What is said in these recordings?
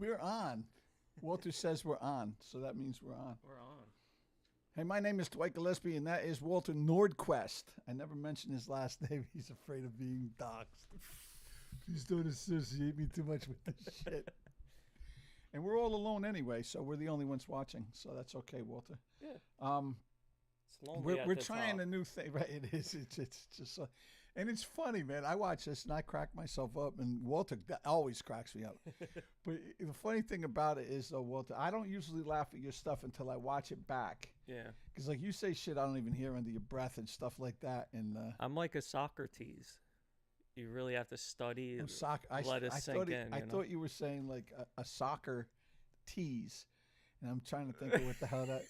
We're on. Walter says we're on, so that means we're on. We're on. Hey, my name is Dwight Gillespie, and that is Walter Nordquist. I never mentioned his last name. He's afraid of being doxxed. Please don't associate me too much with this shit. And we're all alone anyway, so we're the only ones watching. So that's okay, Walter. Yeah. It's We're trying a new thing, right? It is. It's just, and it's funny, man. I watch this and I crack myself up, and Walter that always cracks me up. But the funny thing about it is, though, Walter, I don't usually laugh at your stuff until I watch it back. Yeah. Because like you say shit, I don't even hear under your breath and stuff like that. And I'm like a Socrates. You really have to study. I thought you were saying like a soccer tease. And I'm trying to think of what the hell that.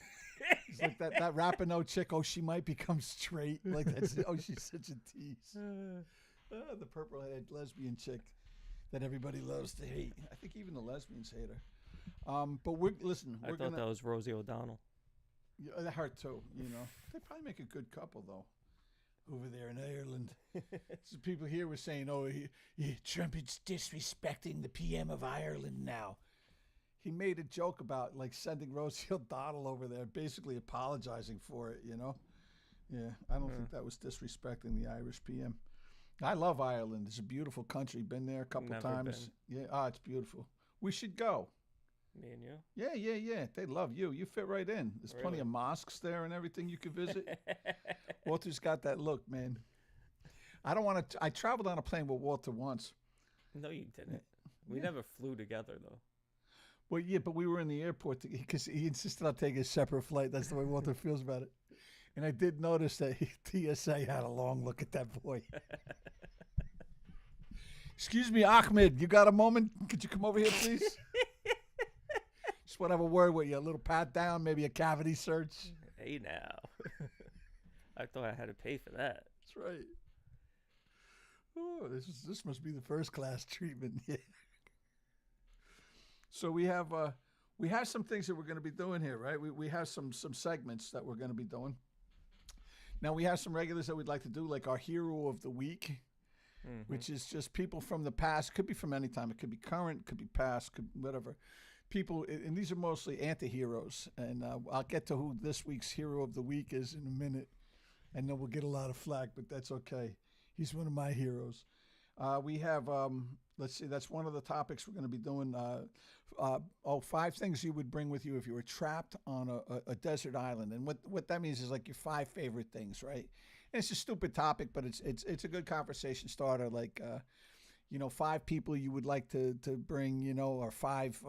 It's like that Rapinoe chick. Oh, she might become straight. Like that's. Oh, she's such a tease. The purple-headed lesbian chick that everybody loves to hate. I think even the lesbians hate her. But we're I thought that was Rosie O'Donnell. Yeah, her too. You know, they probably make a good couple though. Over there in Ireland, so people here were saying, "Oh, Trump is disrespecting the PM of Ireland now." He made a joke about like sending Rosie O'Donnell over there, basically apologizing for it. You know, yeah. I don't think that was disrespecting the Irish PM. I love Ireland. It's a beautiful country. Been there a couple times. Been. Yeah, it's beautiful. We should go. Me and you? Yeah. They love you. You fit right in. There's plenty of mosques there and everything you could visit. Walter's got that look, man. I don't want to. I traveled on a plane with Walter once. No, you didn't. We never flew together, though. Well, yeah, but we were in the airport because he insisted on taking a separate flight. That's the way Walter feels about it. And I did notice that TSA had a long look at that boy. Excuse me, Ahmed. You got a moment? Could you come over here, please? Just want to have a word with you. A little pat down, maybe a cavity search. Hey, now. I thought I had to pay for that. That's right. Oh, this must be the first class treatment. Yeah. So we have some things that we're going to be doing here, right? We have some segments that we're going to be doing. Now we have some regulars that we'd like to do, like our hero of the week, which is just people from the past. Could be from any time. It could be current, could be past, could whatever. People, and these are mostly anti-heroes. And I'll get to who this week's hero of the week is in a minute. I know we'll get a lot of flack, but that's okay. He's one of my heroes. We have, let's see, that's one of the topics we're going to be doing. 5 things you would bring with you if you were trapped on a desert island. And what that means is like your 5 favorite things, right? And it's a stupid topic, but it's a good conversation starter. Like, 5 people you would like to bring, or 5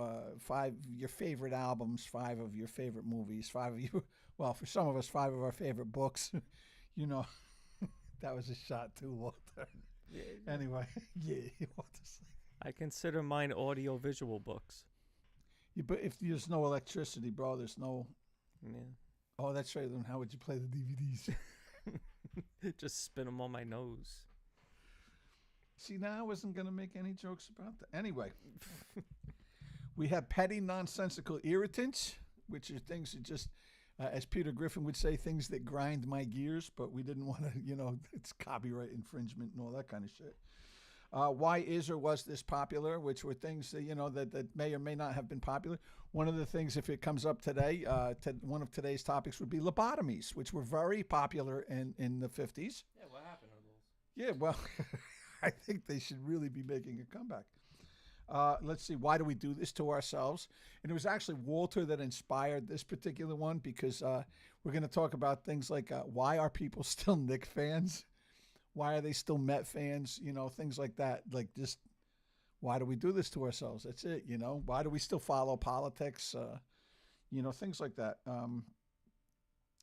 your favorite albums, 5 of your favorite movies, 5 of you, well, for some of us, 5 of our favorite books. That was a shot too, Walter. Yeah. Anyway, yeah. I consider mine audio-visual books. Yeah, but if there's no electricity, bro, there's no... Yeah. Oh, that's right. Then how would you play the DVDs? Just spin them on my nose. See, now I wasn't going to make any jokes about that. Anyway, we have petty, nonsensical irritants, which are things that just... as Peter Griffin would say, things that grind my gears, but we didn't want to, it's copyright infringement and all that kind of shit. Why is or was this popular, which were things that, that may or may not have been popular. One of the things, if it comes up today, one of today's topics would be lobotomies, which were very popular in the 50s. Yeah, what happened to those? Yeah, well, I think they should really be making a comeback. Let's see, why do we do this to ourselves? And it was actually Walter that inspired this particular one because we're going to talk about things like why are people still Knicks fans? Why are they still Met fans? Things like that. Like just why do we do this to ourselves? That's it, Why do we still follow politics? Things like that.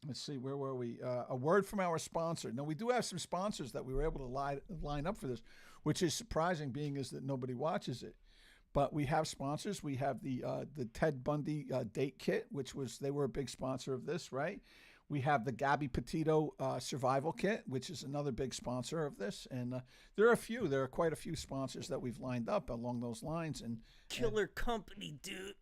Let's see, where were we? A word from our sponsor. Now, we do have some sponsors that we were able to line up for this, which is surprising being is that nobody watches it. But we have sponsors. We have the Ted Bundy date kit, they were a big sponsor of this, right? We have the Gabby Petito survival kit, which is another big sponsor of this. And there are quite a few sponsors that we've lined up along those lines. And Killer company, dude.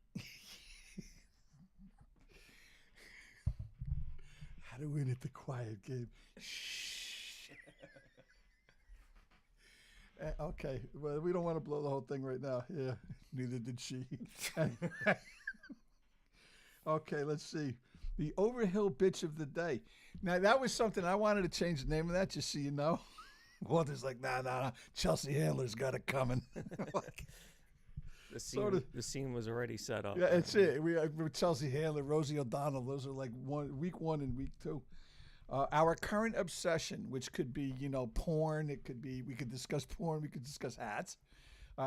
How to win at the quiet game. Shh. Okay, well, we don't want to blow the whole thing right now. Yeah, neither did she. Okay, let's see. The Overhill Bitch of the Day. Now, that was something I wanted to change the name of that, just so you know. Walter's like, nah. Chelsea Handler's got it coming. The scene was already set up. Yeah, it's it. We with Chelsea Handler, Rosie O'Donnell. Those are like week 1 and week 2. Our current obsession, which could be, porn. It could be, we could discuss porn. We could discuss hats.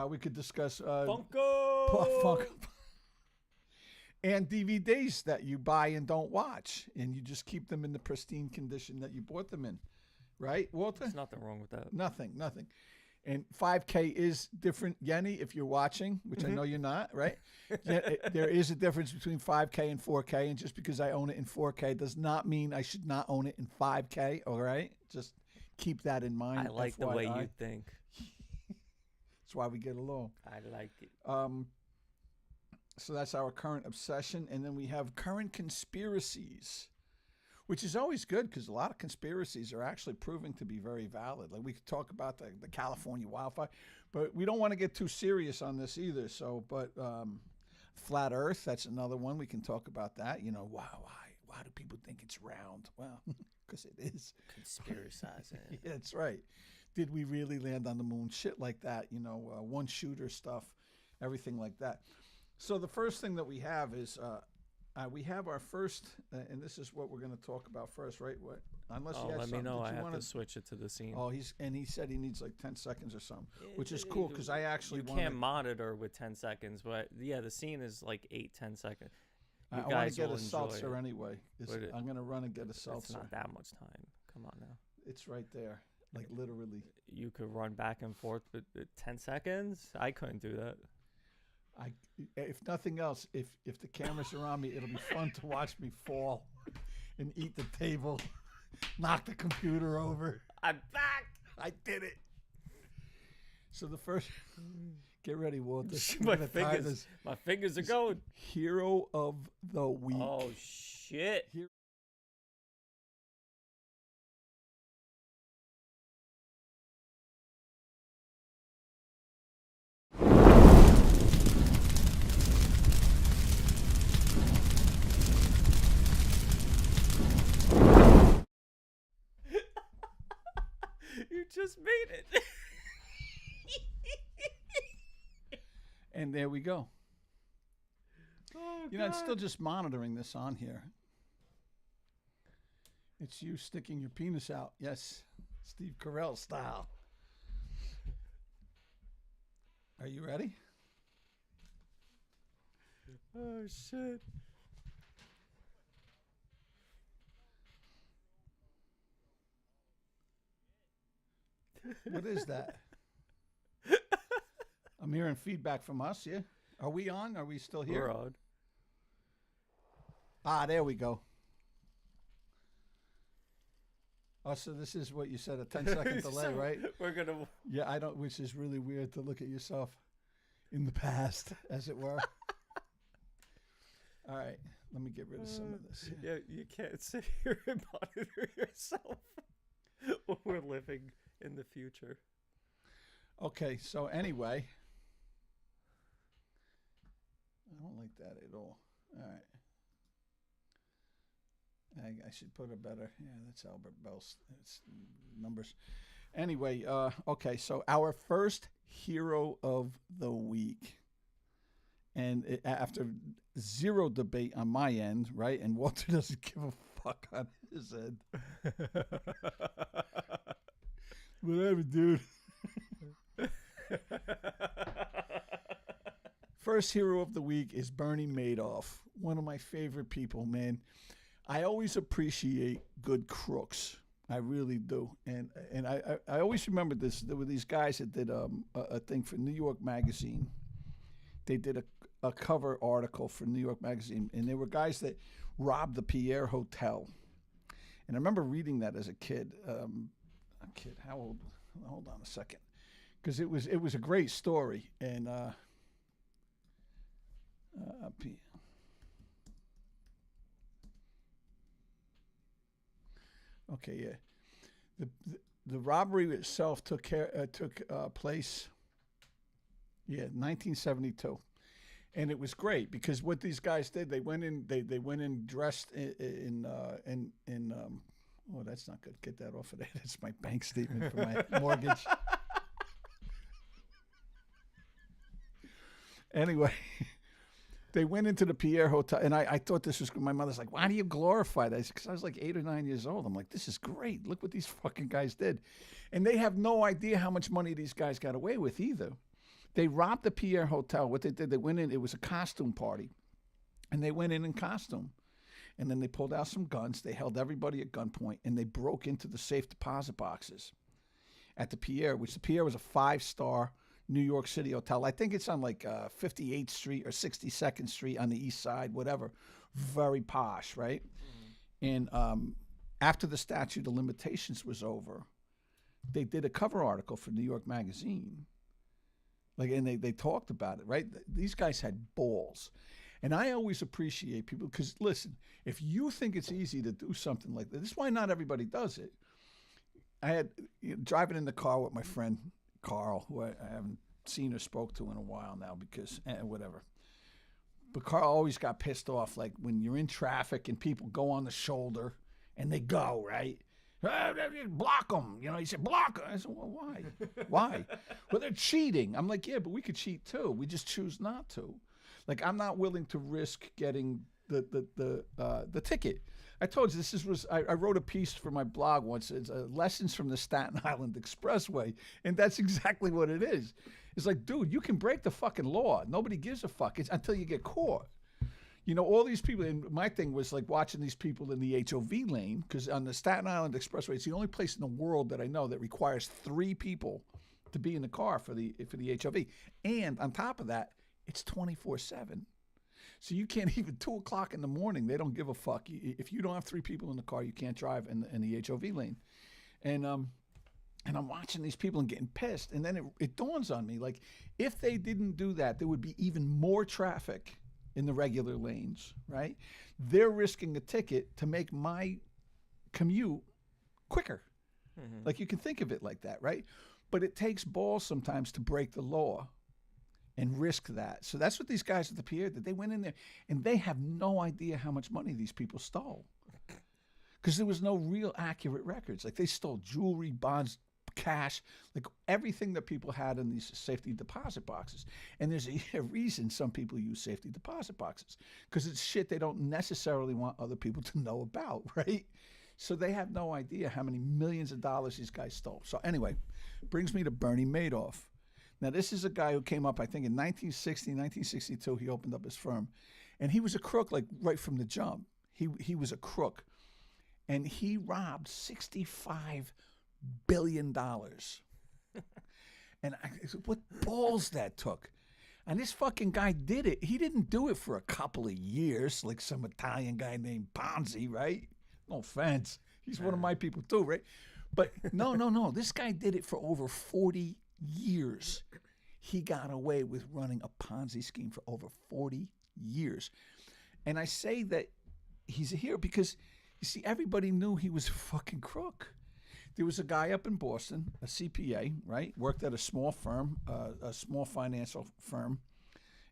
We could discuss Funko. And DVDs that you buy and don't watch, and you just keep them in the pristine condition that you bought them in, right, Walter? There's nothing wrong with that. Nothing. And 5K is different, Yenny, if you're watching, which I know you're not, right? There is a difference between 5K and 4K, and just because I own it in 4K does not mean I should not own it in 5K, all right? Just keep that in mind. I like FYI. the way you think. That's why we get along. I like it. So that's our current obsession, and then we have current conspiracies, which is always good because a lot of conspiracies are actually proving to be very valid. Like we could talk about the California wildfire, but we don't want to get too serious on this either. So, but flat Earth, that's another one. We can talk about that. Why do people think it's round? Well, because it is. Conspiracizing. Yeah, that's right. Did we really land on the moon? Shit like that. One shooter stuff, everything like that. So the first thing that we have is we have our first, and this is what we're going to talk about first, right? What? Unless you had let something me know. that I you have to switch it to the scene. Oh, he said he needs like 10 seconds or something, which is cool because I actually can't monitor with 10 seconds, but yeah, the scene is like 8-10 seconds. I want to get a seltzer anyway. I'm going to run and get a seltzer. It's not that much time. Come on now. It's right there, like literally. You could run back and forth with 10 seconds? I couldn't do that. If nothing else, if the cameras are on me, it'll be fun to watch me fall and eat the table, knock the computer over. I'm back. I did it. So the first, get ready, Walter. my fingers are going. Hero of the week. Oh shit. You just made it. And there we go. Oh, it's still just monitoring this on here. It's you sticking your penis out. Yes, Steve Carell style. Are you ready? Oh, shit. What is that? I'm hearing feedback from us, yeah? Are we on? Are we still here? We're on. There we go. Oh, so this is what you said, a 10-second delay, right? We're going to... Yeah, which is really weird to look at yourself in the past, as it were. All right, let me get rid of some of this. Yeah, you can't sit here and monitor yourself when we're living in the future. Okay, so anyway, I don't like that at all. All right. I should put a better, that's Albert Bell's numbers. Anyway, okay, so our first hero of the week. And after zero debate on my end, right? And Walter doesn't give a fuck on his end. Whatever, dude. First hero of the week is Bernie Madoff, one of my favorite people, man. I always appreciate good crooks. I really do. And I always remember this. There were these guys that did a thing for New York Magazine. They did a cover article for New York Magazine, and there were guys that robbed the Pierre Hotel. And I remember reading that as a kid. How old? Hold on a second. Because it was a great story. And okay, yeah. The robbery itself took place, 1972, and it was great because what these guys did, they went in dressed in oh, that's not good. Get that off of there. That's my bank statement for my mortgage. Anyway, they went into the Pierre Hotel, and I thought this was good. My mother's like, why do you glorify that? Because I was like 8 or 9 years old. I'm like, this is great. Look what these fucking guys did. And they have no idea how much money these guys got away with either. They robbed the Pierre Hotel. What they did, they went in. It was a costume party, and they went in costume. And then they pulled out some guns. They held everybody at gunpoint, and they broke into the safe deposit boxes at the Pierre, which the Pierre was a 5-star New York City hotel. I think it's on like 58th Street or 62nd Street on the east side, whatever. Very posh, right? Mm-hmm. And after the statute of limitations was over, they did a cover article for New York Magazine. Like, and they talked about it, right? These guys had balls. And I always appreciate people because, listen, if you think it's easy to do something like this is why not everybody does it. I had driving in the car with my friend Carl, who I haven't seen or spoke to in a while now because whatever. But Carl always got pissed off, like when you're in traffic and people go on the shoulder and they go, right? Block them. You know, he said, block them. I said, well, why? Why? Well, they're cheating. I'm like, yeah, but we could cheat too. We just choose not to. Like, I'm not willing to risk getting the ticket. I told you I wrote a piece for my blog once. It's lessons from the Staten Island Expressway, and that's exactly what it is. It's like, dude, you can break the fucking law. Nobody gives a fuck. It's until you get caught. You know, all these people, and my thing was like watching these people in the HOV lane, because on the Staten Island Expressway, it's the only place in the world that I know that requires 3 people to be in the car for the HOV. And on top of that, it's 24/7. So you can't even 2 o'clock in the morning. They don't give a fuck. If you don't have 3 people in the car, you can't drive in the HOV lane. And I'm watching these people and getting pissed. And then it dawns on me, like, if they didn't do that, there would be even more traffic in the regular lanes, right? They're risking a ticket to make my commute quicker. Mm-hmm. Like, you can think of it like that, right? But it takes balls sometimes to break the law and risk that. So that's what these guys at the Pierre did. They went in there, and they have no idea how much money these people stole, because there was no real accurate records. Like, they stole jewelry, bonds, cash, like everything that people had in these safety deposit boxes. And there's a reason some people use safety deposit boxes, because it's shit they don't necessarily want other people to know about, right? So they have no idea how many millions of dollars these guys stole. So anyway, brings me to Bernie Madoff. Now, this is a guy who came up, I think, in 1960, 1962, he opened up his firm. And he was a crook, like, right from the jump. He was a crook. And he robbed $65 billion. And what balls that took. And this fucking guy did it. He didn't do it for a couple of years, like some Italian guy named Ponzi, right? No offense. He's one of my people too, right? But no. This guy did it for over 40 years. He got away with running a Ponzi scheme for over 40 years. And I say that he's a hero because, you see, everybody knew he was a fucking crook. There was a guy up in Boston, a CPA, right? Worked at a small firm, a small financial firm.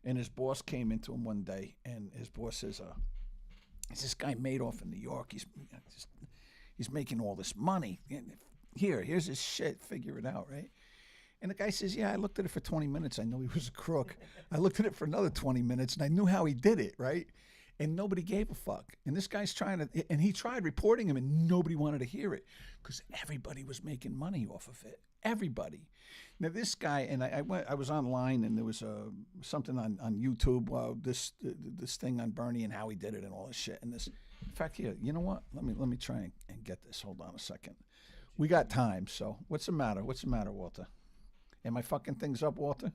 And his boss came into him one day, and his boss says, "Is this guy Madoff in New York? He's making all this money. Here's his shit. Figure it out, right?" And the guy says, "Yeah, I looked at it for 20 minutes. I knew he was a crook. I looked at it for another 20 minutes, and I knew how he did it, right?" And nobody gave a fuck. And this guy's and he tried reporting him, and nobody wanted to hear it because everybody was making money off of it. Everybody. Now, this guy, and I was online, and there was something on YouTube, this thing on Bernie and how he did it and all this shit. And this, in fact, here, you know what? Let me try and get this. Hold on a second. We got time, so what's the matter? What's the matter, Walter? Am I fucking things up, Walter?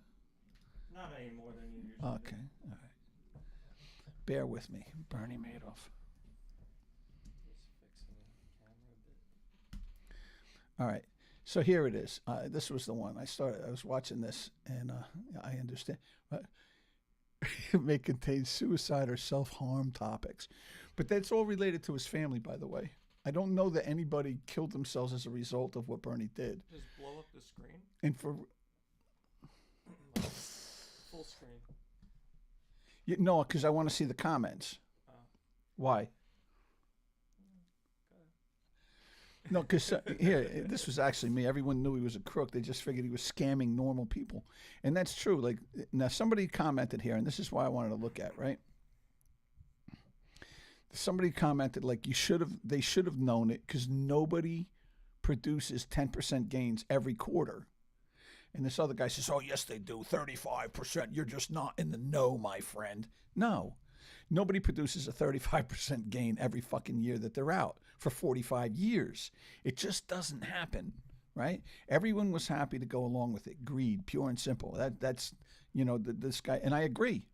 Not any more than you usually Okay, all right. Bear with me. Bernie Madoff. Just fixing the camera a bit. All right. So here it is. This was the one. I was watching this, and I understand. It may contain suicide or self-harm topics. But that's all related to his family, by the way. I don't know that anybody killed themselves as a result of what Bernie did. Just blow up the screen. And for Full screen. no, because I want to see the comments. Why? No, because here, this was actually me. Everyone knew he was a crook. They just figured he was scamming normal people. And that's true. Like, now somebody commented here, and this is why I wanted to look at, right? Somebody commented, like, they should have known it because nobody produces 10% gains every quarter. And this other guy says, oh, yes, they do. 35%. You're just not in the know, my friend. No. Nobody produces a 35% gain every fucking year that they're out for 45 years. It just doesn't happen, right? Everyone was happy to go along with it. Greed, pure and simple. That's this guy. And I agree.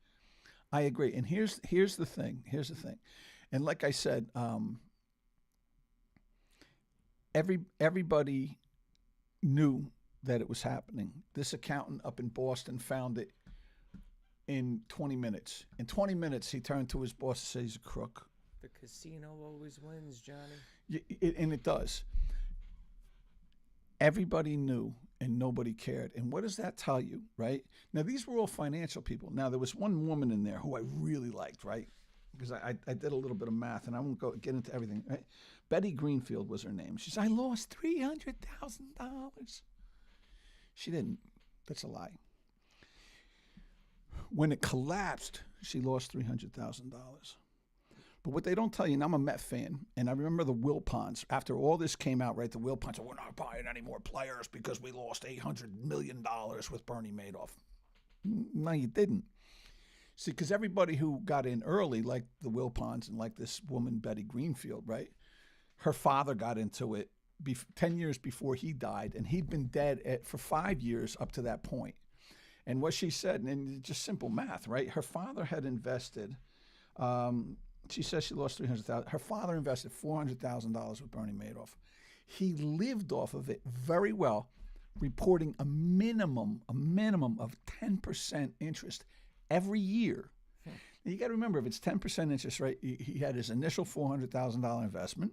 And here's the thing. And like I said, everybody knew that it was happening. This accountant up in Boston found it in 20 minutes. In 20 minutes, he turned to his boss and said he's a crook. The casino always wins, Johnny. And it does. Everybody knew and nobody cared. And what does that tell you, right? Now, these were all financial people. Now, there was one woman in there who I really liked, right? Because I did a little bit of math, and I won't get into everything, right? Betty Greenfield was her name. She said, I lost $300,000. She didn't. That's a lie. When it collapsed, she lost $300,000. But what they don't tell you, and I'm a Met fan, and I remember the Wilpons. After all this came out, right, the Wilpons said, we're not buying any more players because we lost $800 million with Bernie Madoff. No, you didn't. See, because everybody who got in early, like the Wilpons and like this woman, Betty Greenfield, right, her father got into it 10 years before he died, and he'd been dead for 5 years up to that point. And what she said, and just simple math, right? Her father had invested, she says she lost $300,000. Her father invested $400,000 with Bernie Madoff. He lived off of it very well, reporting a minimum of 10% interest every year. Now you got to remember, if it's 10% interest, right? He had his initial $400,000 investment,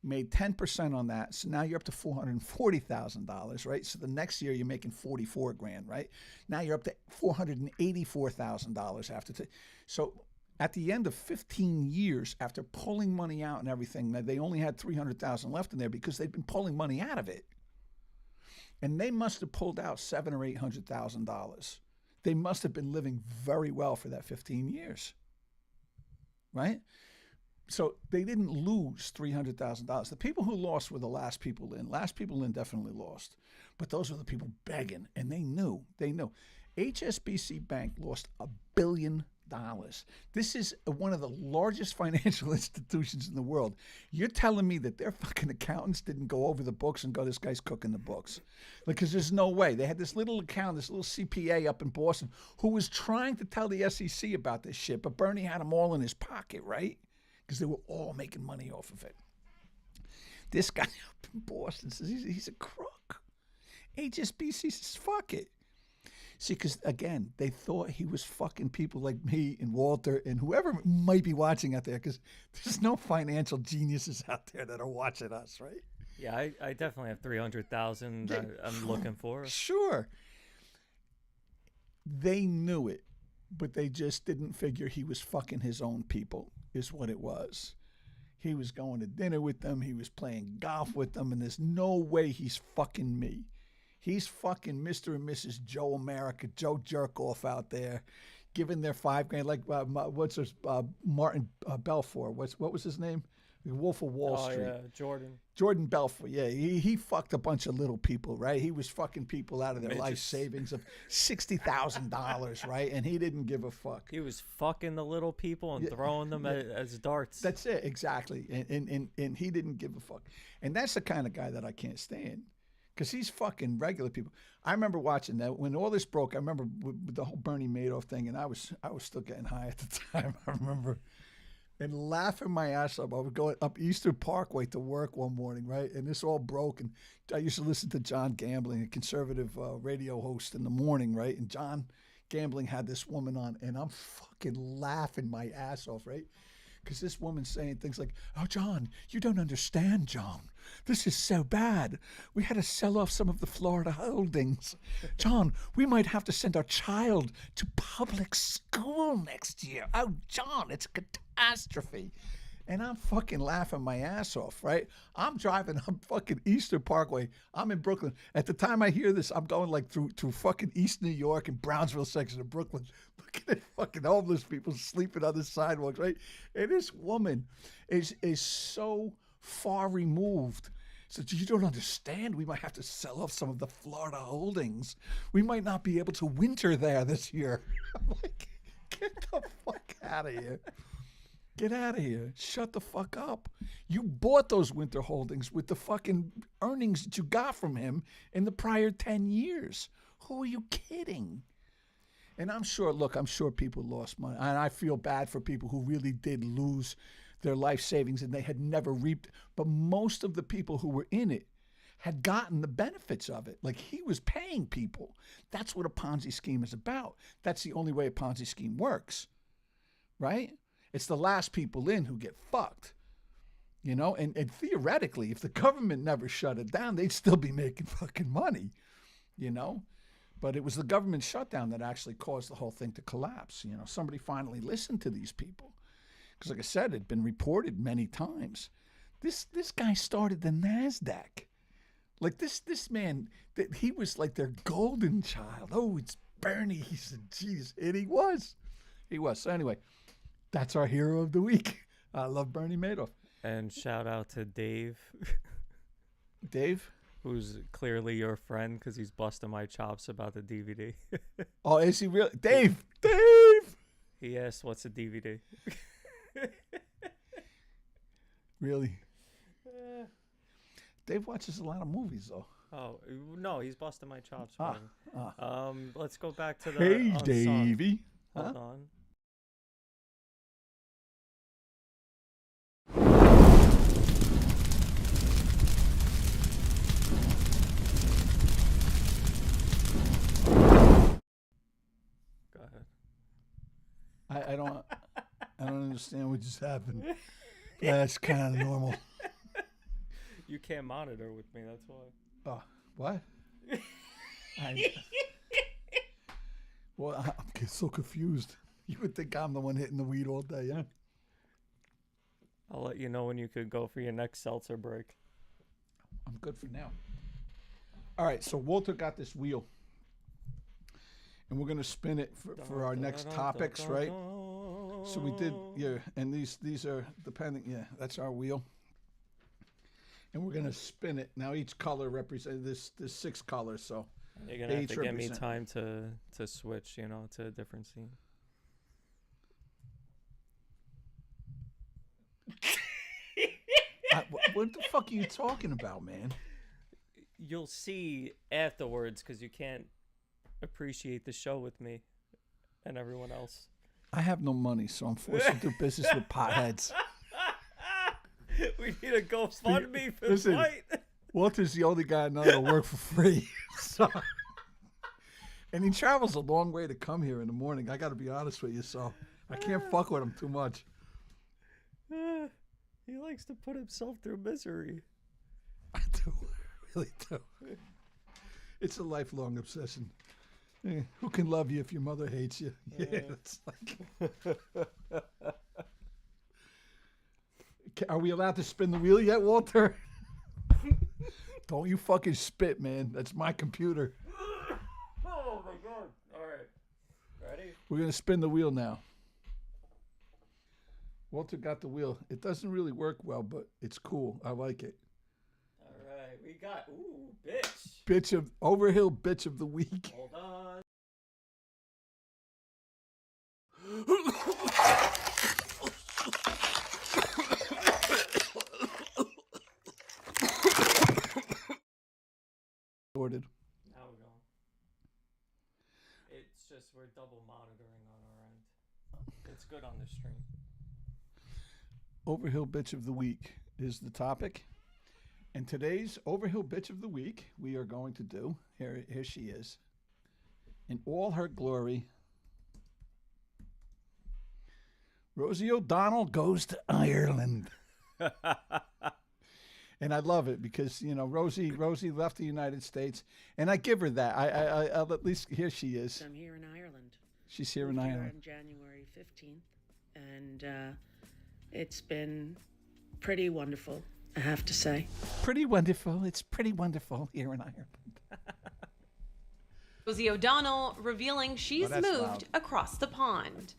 made 10% on that. So now you're up to $440,000, right? So the next year you're making $44,000, right? Now you're up to $484,000 after. So at the end of 15 years, after pulling money out and everything, they only had $300,000 left in there because they'd been pulling money out of it. And they must have pulled out $700,000 or $800,000. They must have been living very well for that 15 years, right? So they didn't lose $300,000. The people who lost were the last people in. Last people in definitely lost. But those were the people begging, and they knew. HSBC Bank lost $1 billion. This is one of the largest financial institutions in the world. You're telling me that their fucking accountants didn't go over the books and go, this guy's cooking the books? Because there's no way. They had this little accountant, this little CPA up in Boston who was trying to tell the SEC about this shit, but Bernie had them all in his pocket, right? Because they were all making money off of it. This guy up in Boston says he's a crook. HSBC says, fuck it. See, because, again, they thought he was fucking people like me and Walter and whoever might be watching out there, because there's no financial geniuses out there that are watching us, right? Yeah, I definitely have 300,000 I'm looking for. Sure. They knew it, but they just didn't figure he was fucking his own people, is what it was. He was going to dinner with them. He was playing golf with them, and there's no way he's fucking me. He's fucking Mr. and Mrs. Joe America, Joe Jerkoff out there, giving their $5,000. Like Martin Belfort. What was his name? The Wolf of Wall Street. Oh yeah, Jordan Belfort. Yeah, he fucked a bunch of little people, right? He was fucking people out of their life savings of $60,000, right? And he didn't give a fuck. He was fucking the little people and throwing them as darts. That's it, exactly. And he didn't give a fuck. And that's the kind of guy that I can't stand. Because he's fucking regular people. I remember watching that when all this broke. I remember with the whole Bernie Madoff thing, and I was still getting high at the time. I remember, and laughing my ass off. I was going up Eastern Parkway to work one morning, right? And this all broke. And I used to listen to John Gambling, a conservative radio host, in the morning, right? And John Gambling had this woman on, and I'm fucking laughing my ass off, right? because this woman's saying things like, "Oh, John, you don't understand, John. This is so bad. We had to sell off some of the Florida holdings. John, we might have to send our child to public school next year. Oh, John, it's a catastrophe." And I'm fucking laughing my ass off, right? I'm driving up fucking Eastern Parkway. I'm in Brooklyn. At the time I hear this, I'm going like through fucking East New York and Brownsville section of Brooklyn, looking at fucking homeless people sleeping on the sidewalks, right? And this woman is so far removed. So you don't understand. We might have to sell off some of the Florida holdings. We might not be able to winter there this year. I'm like, get the fuck out of here. Get out of here. Shut the fuck up. You bought those winter holdings with the fucking earnings that you got from him in the prior 10 years. Who are you kidding? And I'm sure people lost money. And I feel bad for people who really did lose their life savings and they had never reaped. But most of the people who were in it had gotten the benefits of it. Like he was paying people. That's what a Ponzi scheme is about. That's the only way a Ponzi scheme works. Right? It's the last people in who get fucked, you know? And theoretically, if the government never shut it down, they'd still be making fucking money, you know? But it was the government shutdown that actually caused the whole thing to collapse. You know, somebody finally listened to these people. Because like I said, it had been reported many times. This guy started the NASDAQ. Like this man, he was like their golden child. Oh, it's Bernie. He said, geez. And he was. So anyway. That's our hero of the week. I love Bernie Madoff. And shout out to Dave. Dave? Who's clearly your friend because he's busting my chops about the DVD. Oh, is he really? Dave! Dave! He asked, what's a DVD? Really? Dave watches a lot of movies, though. Oh, no, he's busting my chops. Let's go back to the Hey, unsung. Davey. Hold on. I don't understand what just happened. That's kind of normal. You can't monitor with me, that's why. Oh, what? Well, I'm so confused. You would think I'm the one hitting the weed all day, yeah? I'll let you know when you could go for your next seltzer break. I'm good for now. All right, so Walter got this wheel. And we're going to spin it for our next topics, right? So we did, yeah, and these are depending, yeah, that's our wheel. And we're going to spin it. Now each color represents, there's 6 colors, so. You're going to have to give me time to switch, you know, to a different scene. What the fuck are you talking about, man? You'll see afterwards because you can't appreciate the show with me and everyone else. I have no money, so I'm forced to do business with potheads. We need a GoFundMe for the fight. Walter's the only guy I know that'll work for free. So, and he travels a long way to come here in the morning. I got to be honest with you, so I can't fuck with him too much. He likes to put himself through misery. I do. I really do. It's a lifelong obsession. Who can love you if your mother hates you? Yeah, it's like... Are we allowed to spin the wheel yet, Walter? Don't you fucking spit, man. That's my computer. Oh, my God. All right. Ready? We're going to spin the wheel now. Walter got the wheel. It doesn't really work well, but it's cool. I like it. All right. We got, bitch. Bitch of, Overhill bitch of the week. Hold on. Sorted. Now we're going. It's just we're double monitoring on our end. It's good on the stream. Overhill bitch of the week is the topic. And today's Overhill bitch of the week, we are going to do, here she is, in all her glory, Rosie O'Donnell goes to Ireland. And I love it because, you know, Rosie left the United States, and I give her that. I'll at least, here she is. I'm here in Ireland. She's here in Ireland. On January 15th, and it's been pretty wonderful, I have to say. Pretty wonderful. It's pretty wonderful here in Ireland. Rosie O'Donnell revealing she's moved loud. across the pond.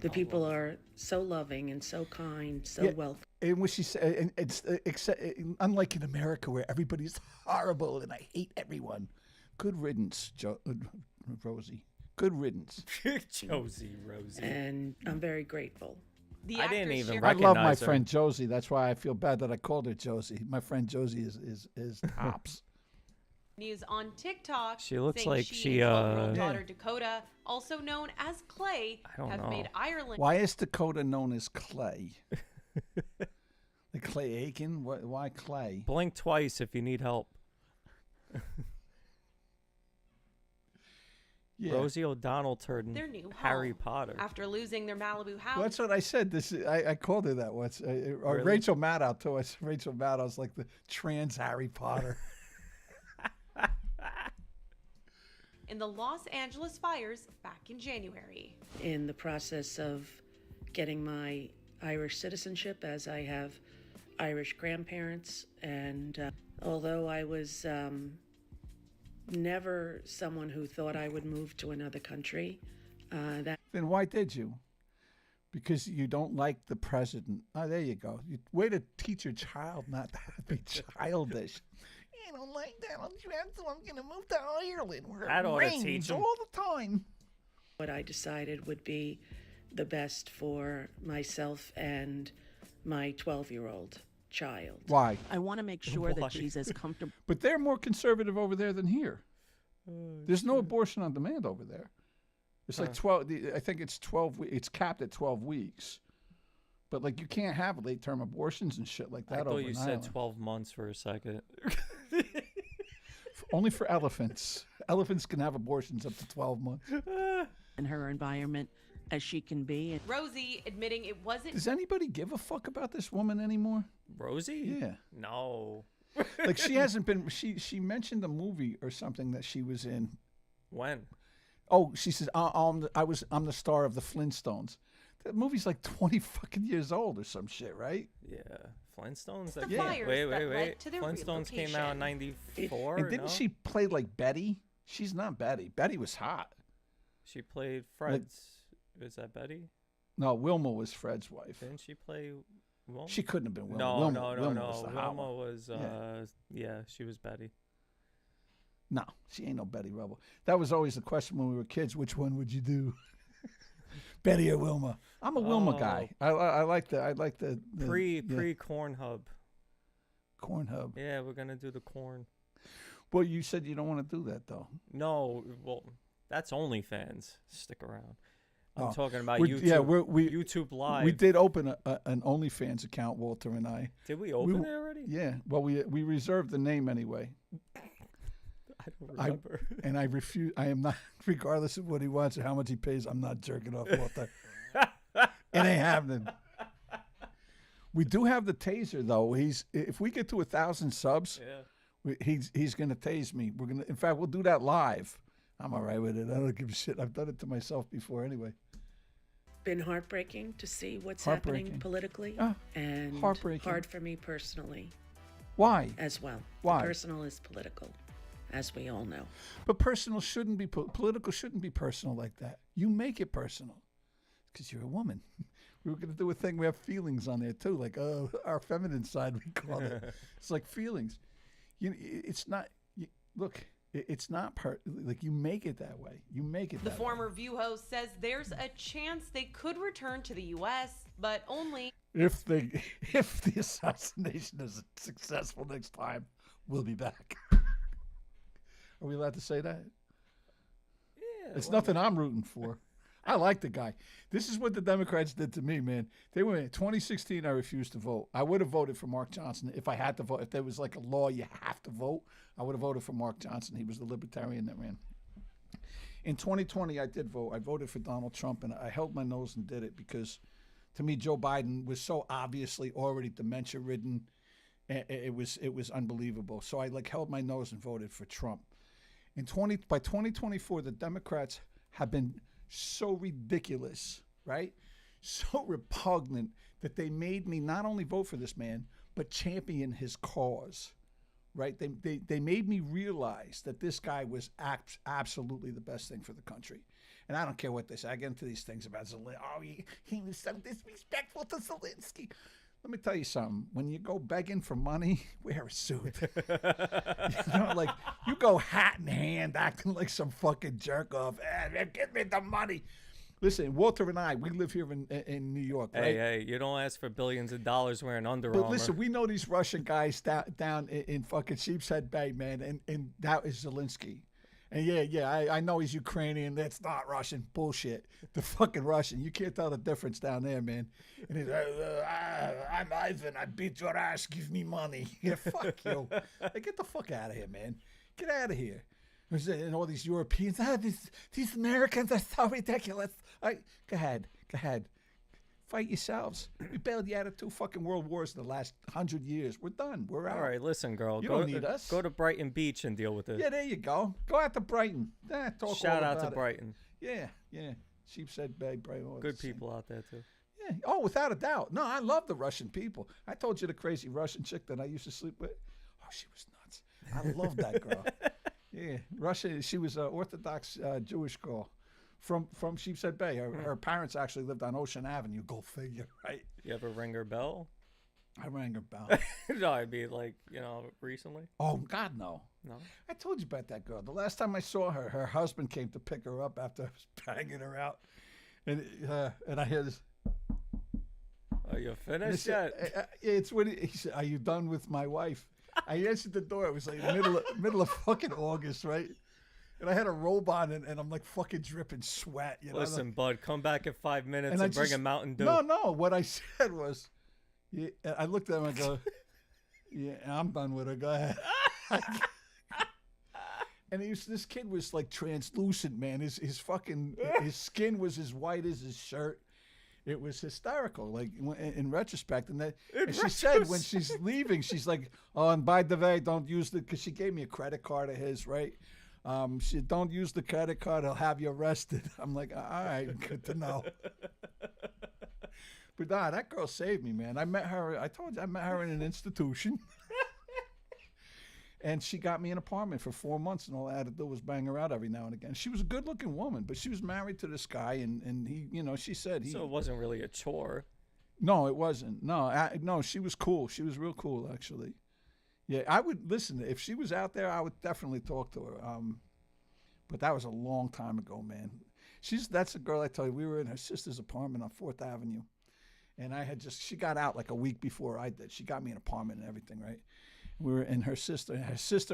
The people are so loving and so kind, so welcome. And what she said, and it's unlike in America where everybody's horrible and I hate everyone. Good riddance, Rosie. Good riddance. Rosie. And I'm very grateful. The I didn't actress even shared I love my recognize her. friend Josie. That's why I feel bad that I called her Josie. My friend Josie is tops. news on TikTok. She looks saying like she she, and 12-year-old Yeah. daughter Dakota, also known as Clay, I don't have know. made Ireland. Why is Dakota known as Clay? Like Clay Aiken? Why Clay? Blink twice if you need help. Yeah. Rosie O'Donnell turned Their new Harry home. Potter. After losing their Malibu house. Well, that's what I said. I called her that once. Or Really? Rachel Maddow too. I said Rachel Maddow's like the trans Harry Potter. in the Los Angeles fires back in January. In the process of getting my Irish citizenship, as I have Irish grandparents, and although I was never someone who thought I would move to another country, that Then why did you? Because you don't like the president. Oh, there you go. Way to teach your child not to be childish. I don't like Donald Trump, so I'm going to move to Ireland where That it oughta rains teach 'em. all the time. what I decided would be the best for myself and my 12-year-old child. Why? I want to make sure Why? that she's as comfortable. But they're more conservative over there than here. There's no abortion on demand over there. It's like 12. I think it's 12. It's capped at 12 weeks. But like you can't have late-term abortions and shit like that I over thought you in said Ireland. 12 months for a second. Only for elephants. Elephants can have abortions up to 12 months. In her environment as she can be. And Rosie admitting it wasn't Does anybody give a fuck about this woman anymore? Rosie? Yeah. No. Like she hasn't been. She mentioned a movie or something that she was in. When? Oh, she says I'm the star of the Flintstones. That movie's like 20 fucking years old or some shit, right? Yeah. Flintstones? the That Yeah. fires Wait, that wait, led wait. to their Flintstones came out in relocation. 94? And didn't no? she play like Betty? She's not Betty. Betty was hot. She played Fred's. Is that Betty? No, Wilma was Fred's wife. Didn't she play Wilma? She couldn't have been Wilma. No, Wilma, no, no, Wilma no. was the hot Wilma one. was, yeah, she was Betty. No, she ain't no Betty Rubble. That was always the question when we were kids. Which one would you do? Betty or Wilma? I'm a Wilma guy. I like the Pre Corn Hub. Corn Hub. Yeah, we're gonna do the corn. Well, you said you don't want to do that though. No, well, that's OnlyFans. Stick around. I'm Oh, talking about we're- YouTube. yeah, we YouTube Live. We did open an OnlyFans account, Walter and I. Did we open it already? Yeah. Well, we reserved the name anyway. I don't remember. And I refuse. I am not, regardless of what he wants or how much he pays. I'm not jerking off Walter. It ain't happening. We do have the taser though. If we get to 1,000 subs, Yeah. he's gonna tase me. We're gonna. In fact, we'll do that live. I'm all right with it. I don't give a shit. I've done it to myself before anyway. been heartbreaking to see what's Heartbreaking. happening politically, Ah, and heartbreaking. hard for me personally Why? as well. Why? The personal is political, as we all know. But personal shouldn't be political. Shouldn't be personal like that. You make it personal because you're a woman. We were gonna do a thing. We have feelings on there too, like our feminine side. We call it. It's like feelings. It's not. Look, it's not like you make it that way. You make it. The that former View host says there's a chance they could return to the U.S., but only way. If the assassination is successful next time, we'll be back. Are we allowed to say that? Yeah. It's well, nothing I'm rooting for. I like the guy. This is what the Democrats did to me, man. They were in 2016. I refused to vote. I would have voted for Mark Johnson if I had to vote. If there was like a law you have to vote, I would have voted for Mark Johnson. He was the libertarian that ran. In 2020, I did vote. I voted for Donald Trump, and I held my nose and did it because To me, Joe Biden was so obviously already dementia ridden. It was unbelievable. So I held my nose and voted for Trump. By 2024, the Democrats have been so ridiculous, right? So repugnant that they made me not only vote for this man, but champion his cause, right? They made me realize that this guy was absolutely the best thing for the country. And I don't care what they say. I get into these things about Zelensky. Oh, he was so disrespectful to Zelensky. Let me tell you something. When you go begging for money, wear a suit. You go hat in hand, acting like some fucking jerk off. Give me the money. Listen, Walter and I, we live here in New York, right? Hey, you don't ask for billions of dollars wearing Under Armour. But listen, we know these Russian guys down in fucking Sheepshead Bay, man, and that is Zelensky. And I know he's Ukrainian. That's not Russian. Bullshit. The fucking Russian. You can't tell the difference down there, man. And he's I'm Ivan. I beat your ass. Give me money. Yeah, fuck you. Get the fuck out of here, man. Get out of here. And all these Europeans. These Americans are so ridiculous. Go ahead. Fight yourselves. We bailed you out of 2 fucking world wars in the last 100 years. We're done. We're out. All right, listen, girl. You don't need us. Go to Brighton Beach and deal with it. Yeah, there you go. Go out to Brighton. Shout out to Brighton. Yeah. Sheepshead Bay, Brighton. Good people out there, too. Yeah. Oh, without a doubt. No, I love the Russian people. I told you the crazy Russian chick that I used to sleep with. Oh, she was nuts. I love that girl. Yeah. Russia. She was an Orthodox Jewish girl. From Sheepshead Bay. Her parents actually lived on Ocean Avenue. Go figure, right? You ever ring her bell? I rang her bell. No, I mean, recently? Oh, God, no. No? I told you about that girl. The last time I saw her, her husband came to pick her up after I was banging her out. And I hear this. Are you finished yet? It's when he said, "Are you done with my wife?" I answered the door. It was like middle of fucking August, right? And I had a robe on, and I'm fucking dripping sweat. Listen, bud, come back in 5 minutes and bring a Mountain Dew. No. What I said was, I looked at him and I go, yeah, I'm done with her. Go ahead. And this kid was translucent, man. His skin was as white as his shirt. It was hysterical, in retrospect. And she said when she's leaving, she's like, oh, and by the way, don't use because she gave me a credit card of his, right? She don't use the credit card, I'll have you arrested. I'm like, all right, good to know. But nah, that girl saved me, man. I met her, I told you, I met her in an institution. And she got me an apartment for 4 months, and all I had to do was bang her out every now and again. She was a good-looking woman, but she was married to this guy, and he, she said he... So it wasn't really a chore. No, it wasn't. No, she was cool. She was real cool, actually. Yeah, I would listen. If she was out there, I would definitely talk to her. But that was a long time ago, man. That's the girl I told you. We were in her sister's apartment on 4th Avenue. And she got out a week before I did. She got me an apartment and everything, right? We were in her sister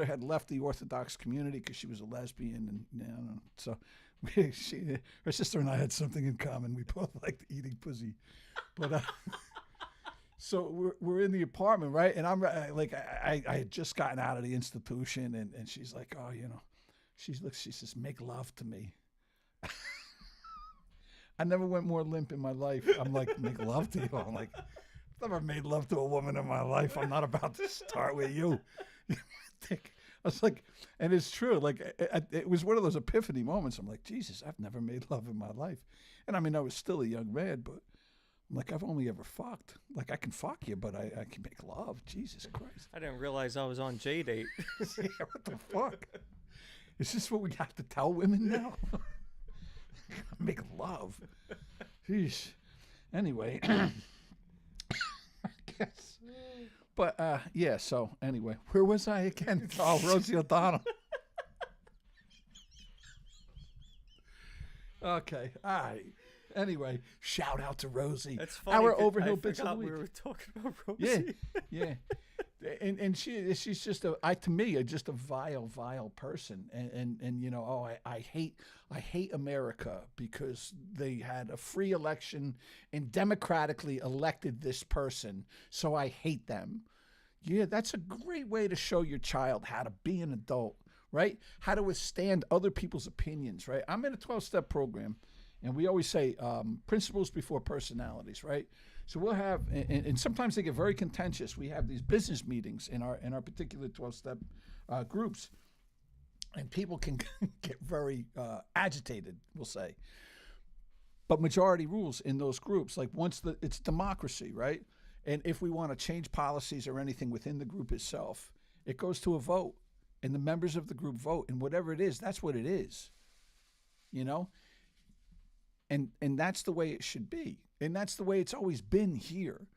had left the Orthodox community because she was a lesbian. And so her sister and I had something in common. We both liked eating pussy. But so we're in the apartment, right? And I'm I had just gotten out of the institution, and she's like, oh, she says, make love to me. I never went more limp in my life. I'm like, make love to you? I'm like, I've never made love to a woman in my life. I'm not about to start with you. I was like, and it's true. It was one of those epiphany moments. I'm like, Jesus, I've never made love in my life. And I mean, I was still a young man, but I'm like, I've only ever fucked. I can fuck you, but I can make love. Jesus Christ. I didn't realize I was on J-Date. Yeah, what the fuck? Is this what we have to tell women now? Make love. Jeez. Anyway. I guess. But, yeah, so anyway. Where was I again? Oh, Rosie O'Donnell. Okay. All right. Anyway, shout out to Rosie. That's funny. Our Overhill I bitch of the week. we were talking about Rosie. Yeah. And she's just to me just a vile person, and I hate America because they had a free election and democratically elected this person, so I hate them. Yeah, that's a great way to show your child how to be an adult, right? How to withstand other people's opinions, right? I'm in a 12-step program, And we always say principles before personalities, right? So we'll have, and sometimes they get very contentious. We have these business meetings in our particular 12-step groups, and people can get very agitated, we'll say. But majority rules in those groups. Like it's democracy, right? And if we want to change policies or anything within the group itself, it goes to a vote, and the members of the group vote, and whatever it is, that's what it is, you know? And that's the way it should be. And that's the way it's always been here.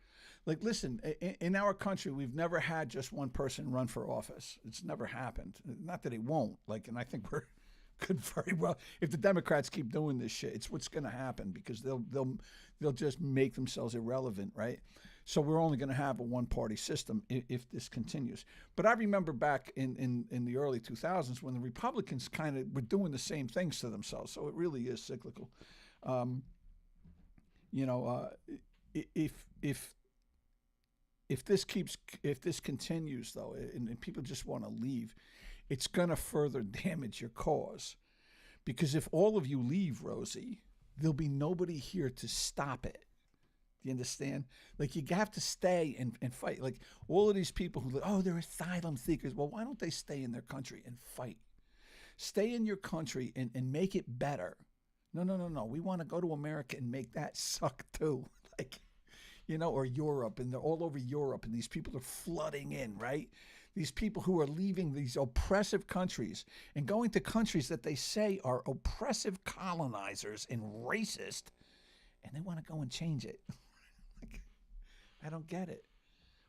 Like, listen, in our country, we've never had just one person run for office. It's never happened. Not that it won't. Like, and I think we're could very well, if the Democrats keep doing this shit, it's what's going to happen, because they'll just make themselves irrelevant, right? So we're only going to have a one-party system if this continues. But I remember back in the early 2000s when the Republicans kind of were doing the same things to themselves. So it really is cyclical. If this continues though, and people just want to leave, it's going to further damage your cause. Because if all of you leave, Rosie, there'll be nobody here to stop it. Do you understand? Like, you have to stay and fight. Like, all of these people who, they're asylum seekers. Well, why don't they stay in their country and fight? Stay in your country and make it better. No. We want to go to America and make that suck too. Like, or Europe, and they're all over Europe, and these people are flooding in, right? These people who are leaving these oppressive countries and going to countries that they say are oppressive colonizers and racist, and they want to go and change it. Like, I don't get it.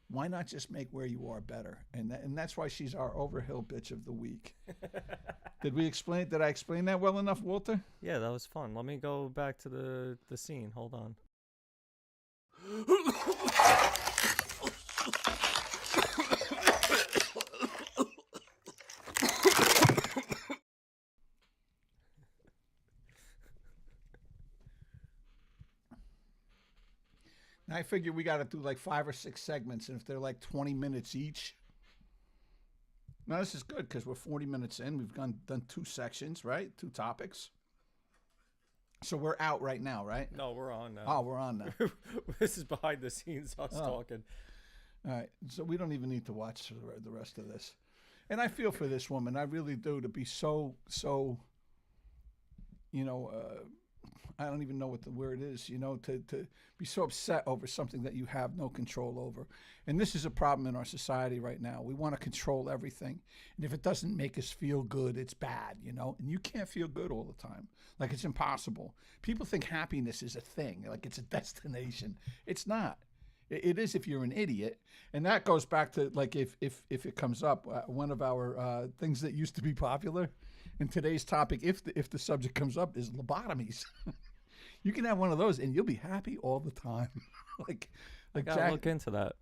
Why not just make where you are better? And that's why she's our overhill bitch of the week. Did I explain that well enough, Walter? Yeah, that was fun. Let me go back to the scene. Hold on. Now I figure we got to do like 5 or 6 segments, and if they're like 20 minutes each. Now this is good because we're 40 minutes in. We've done 2 sections, right? 2 topics. So we're out right now, right? No, we're on now. Oh, we're on now. This is behind the scenes, us talking. All right. So we don't even need to watch the rest of this. And I feel for this woman. I really do, to be so, I don't even know what the word is, to be so upset over something that you have no control over. And this is a problem in our society right now. We want to control everything. And if it doesn't make us feel good, it's bad, And you can't feel good all the time. Like, it's impossible. People think happiness is a thing, like it's a destination. It's not. It is if you're an idiot. And that goes back to, like, if it comes up, one of our things that used to be popular in today's topic, if the subject comes up, is lobotomies. You can have one of those and you'll be happy all the time. like I gotta look into that.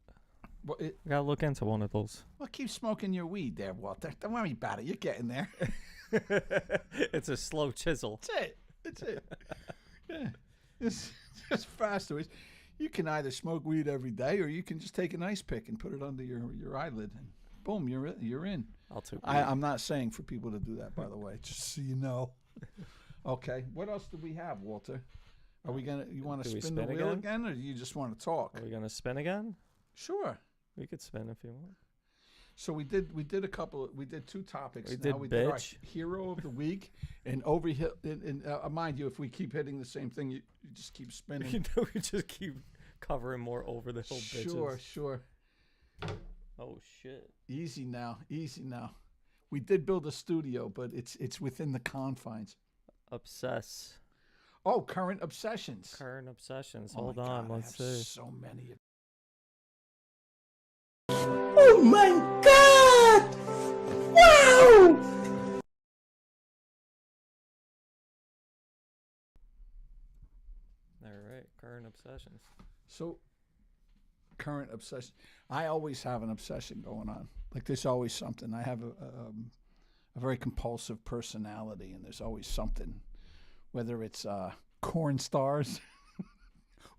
Well, I gotta look into one of those. Well, keep smoking your weed there, Walter. Don't worry about it. You're getting there. It's a slow chisel. That's it. Yeah. It's just faster. You can either smoke weed every day, or you can just take an ice pick and put it under your eyelid, and boom, you're in. I'm not saying for people to do that, by the way, just so you know. Okay. What else do we have, Walter? You want to spin the wheel again, or do you just want to talk? Are we gonna spin again? Sure. We could spin if you want. So we did 2 topics. We did our bitch. hero of the week and overhill. And mind you, if we keep hitting the same thing, you just keep spinning. We just keep covering more over the hill bitches. Sure. Oh shit. Easy now. We did build a studio, but it's within the confines. Obsess. Oh, current obsessions. Hold on, let's see. So many. Oh my God! Wow! All right, current obsessions. So, current obsession. I always have an obsession going on. Like, there's always something. I have a very compulsive personality, and there's always something. Whether it's corn stars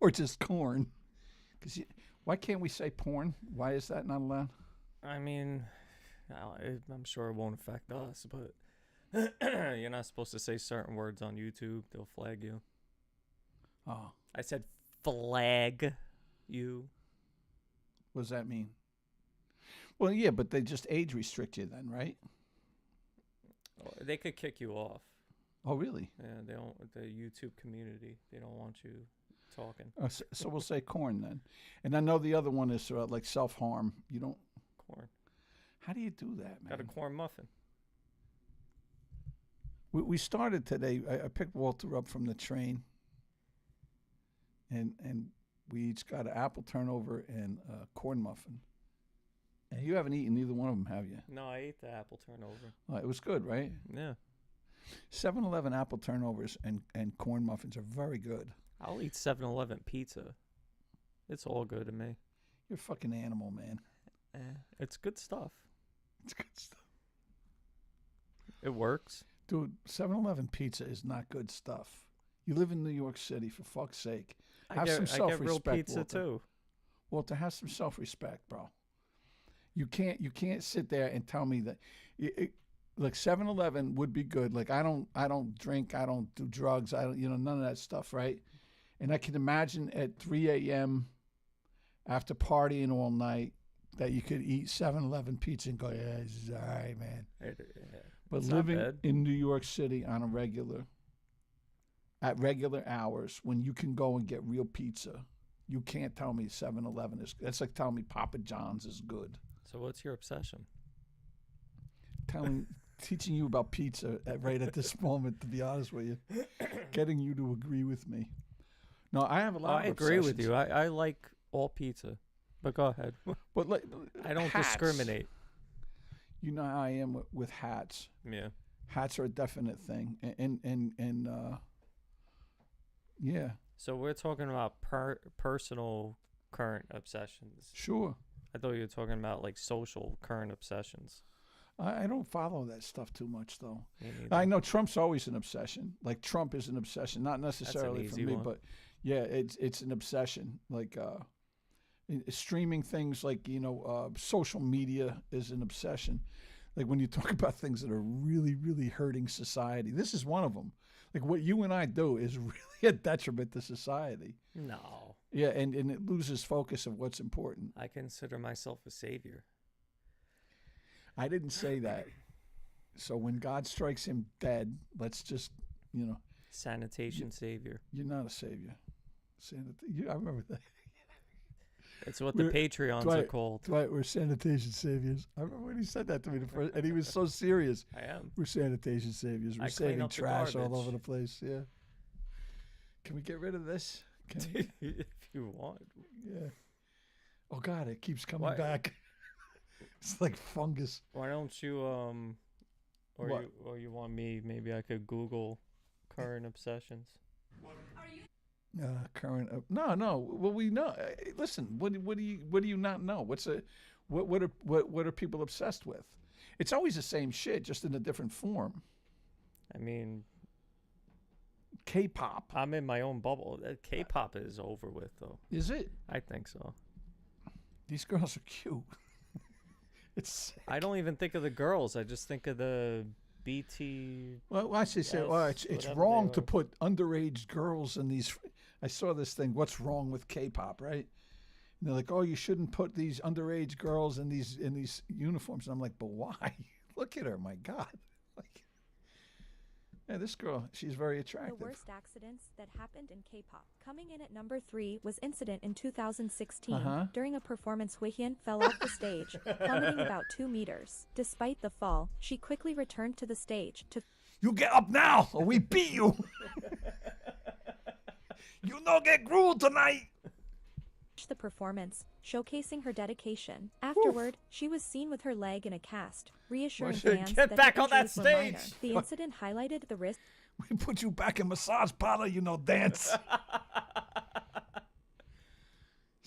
or just corn. Because why can't we say porn? Why is that not allowed? I mean, I'm sure it won't affect us, but you're not supposed to say certain words on YouTube. They'll flag you. Oh, I said flag you. what does that mean? Well, yeah, but they just age restrict you then, right? They could kick you off. Oh, really? Yeah, they don't. The YouTube community, they don't want you talking. So we'll say corn then. And I know the other one is like self-harm. You don't... Corn. How do you do that, man? Got a corn muffin. We started today. I picked Walter up from the train, and we each got an apple turnover and a corn muffin. And you haven't eaten either one of them, have you? No, I ate the apple turnover. It was good, right? Yeah. 7-Eleven apple turnovers and corn muffins are very good. I'll eat 7-Eleven pizza. It's all good to me. You're a fucking animal, man. It's good stuff. It's good stuff. It works. Dude, 7-Eleven pizza is not good stuff. You live in New York City, for fuck's sake. Have some self-respect, I get real pizza Walter. too. Walter, have some self-respect, bro. You can't sit there and tell me that. Look, 7-Eleven would be good. Like I don't drink, I don't do drugs, I don't, none of that stuff, right? And I can imagine at 3 a.m. after partying all night that you could eat 7-Eleven pizza and go, yeah, this is all right, man. But living in New York City on a at regular hours, when you can go and get real pizza, you can't tell me 7-Eleven is good. That's like telling me Papa John's is good. So what's your obsession? Teaching you about pizza right at this moment, to be honest with you. Getting you to agree with me. No, I have a lot of I agree with you. I like all pizza. But go ahead. But like, I don't hats. discriminate. You know how I am with hats. Yeah. Hats are a definite thing. And yeah. So we're talking about personal current obsessions. Sure. I thought you were talking about like social current obsessions. I don't follow that stuff too much, though. Me neither. I know Trump's always an obsession. Like Trump is an obsession, not necessarily for me, but yeah, it's an obsession. Like streaming things, like social media is an obsession. Like when you talk about things that are really, really hurting society, this is one of them. Like what you and I do is really a detriment to society. No. Yeah, and it loses focus of what's important. I consider myself a savior. I didn't say that. So when God strikes him dead, let's just, Sanitation savior. You're not a savior. I remember that. It's what the Patreons are called. Dwight, we're sanitation saviors. I remember when he said that to me the first, and he was so serious. I am. We're sanitation saviors. We're saving trash all over the place. Yeah. Can we get rid of this? If you want. Yeah. Oh God, it keeps coming back. It's like fungus. Why don't you or you want me? Maybe I could Google current obsessions. Current? No. Well, we know. Listen, what do you not know? What are people obsessed with? It's always the same shit, just in a different form. I mean, K-pop. I'm in my own bubble. K-pop is over with, though. Is it? I think so. These girls are cute. It's sick. I don't even think of the girls. I just think of the BT. Well, I say, it's wrong to put underage girls in these. I saw this thing. What's wrong with K-pop, right? And they're like, oh, you shouldn't put these underage girls in these uniforms. And I'm like, but why? Look at her, my God. Like, yeah, this girl, she's very attractive. The worst accidents that happened in K-pop. Coming in at number 3 was incident in 2016. During a performance, Wheehyun fell off the stage, plummeting about 2 meters. Despite the fall, she quickly returned to the stage to... You get up now, or we beat you. You no get gruel tonight. The performance, showcasing her dedication. Afterward, she was seen with her leg in a cast, reassuring fans get that back her on that injuries were minor. stage. The incident highlighted the risk. We put you back in massage parlor, dance.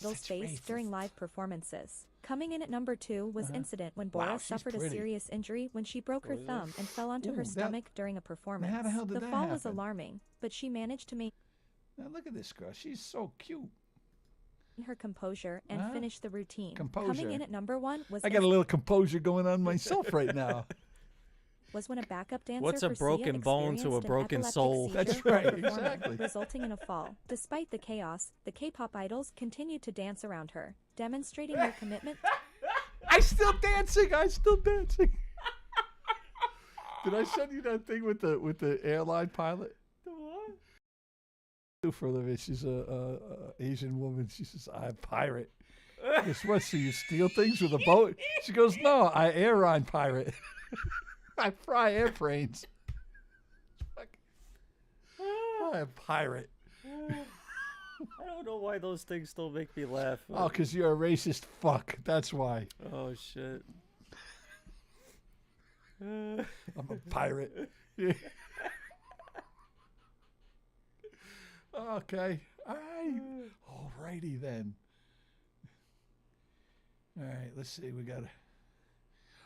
Those faced during live performances. Coming in at number 2 was incident when Bora suffered a serious injury when she broke her thumb and fell onto her stomach during a performance. How the hell did that fall was happen? alarming, but she managed to maintain Now look at this girl. She's so cute. her composure and finish the routine. Composure. Coming in at number 1 was I got a little composure going on myself right now. was when a backup dancer What's a for Sia broken bone to a experienced an broken epileptic soul? seizure That's while right, performing, exactly. resulting in a fall. Despite the chaos, the K-pop idols continued to dance around her, demonstrating their commitment. I still dancing. Did I send you that thing with the airline pilot? The what? Do for a living. She's a Asian woman. She says, "I'm a pirate." Guess what? So you steal things with a boat? She goes, "No, I airline pirate. I fry airplanes. I'm a pirate." I don't know why those things still make me laugh. Oh, because you're a racist fuck. That's why. Oh shit. I'm a pirate. Yeah. Okay. All right. Alrighty then. All right. Let's see. We got.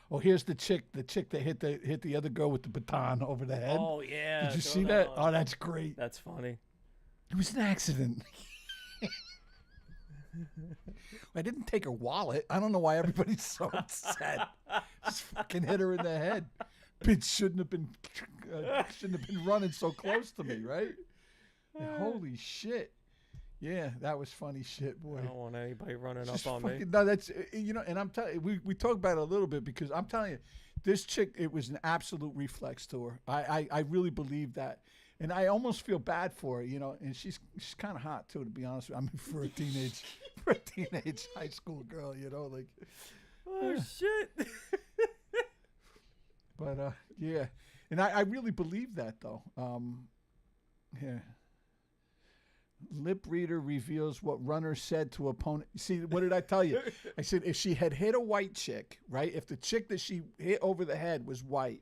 Oh, here's the chick. The chick that hit the other girl with the baton over the head. Oh yeah. Did you throw see that? on. Oh, that's great. That's funny. It was an accident. I didn't take her wallet. I don't know why everybody's so upset. Just fucking hit her in the head. Bitch shouldn't have been running so close to me, right? Holy shit. Yeah, that was funny shit, boy. I don't want anybody running Just up on me. fucking, no, that's and I'm telling you, we talked about it a little bit because I'm telling you, this chick, it was an absolute reflex to her. I really believe that. And I almost feel bad for her, and she's kind of hot too, to be honest with you. I mean, for a teenage high school girl, like. Oh shit. But yeah, and I really believe that though. Yeah. Lip reader reveals what runner said to opponent. See, what did I tell you? I said if she had hit a white chick, right? If the chick that she hit over the head was white,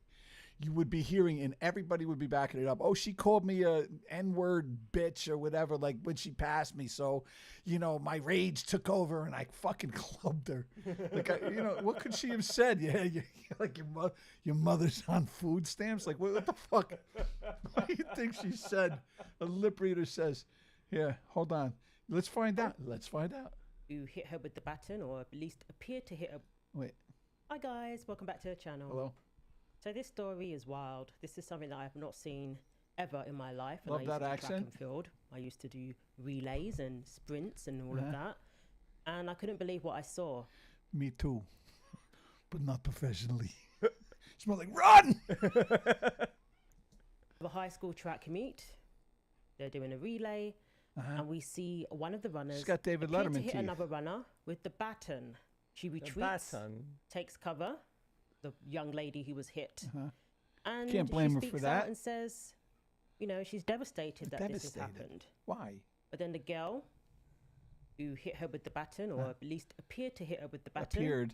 you would be hearing, and everybody would be backing it up. Oh, she called me a N-word bitch or whatever, like when she passed me. So, my rage took over and I fucking clubbed her. Like, what could she have said? Yeah, like your mother's on food stamps. Like, what the fuck? What do you think she said? A lip reader says, "Here, hold on. Let's find out. Who hit her with the baton, or at least appeared to hit her. Wait. Hi guys, welcome back to the channel. Hello. So this story is wild. This is something that I have not seen ever in my life. And Love I used that to do accent. track and field. I used to do relays and sprints and all of that. And I couldn't believe what I saw. Me too, but not professionally. It's more like run. The high school track meet. They're doing a relay, and we see one of the runners She's got David appear to Letterman hit teeth. another runner with the baton. She retreats, Baton. takes cover, the young lady who was hit, and Can't blame she her for speaks that. out and says, she's devastated that this has Devastated. happened. Why? But then the girl who hit her with the baton, or at least appeared to hit her with the baton, Appeared.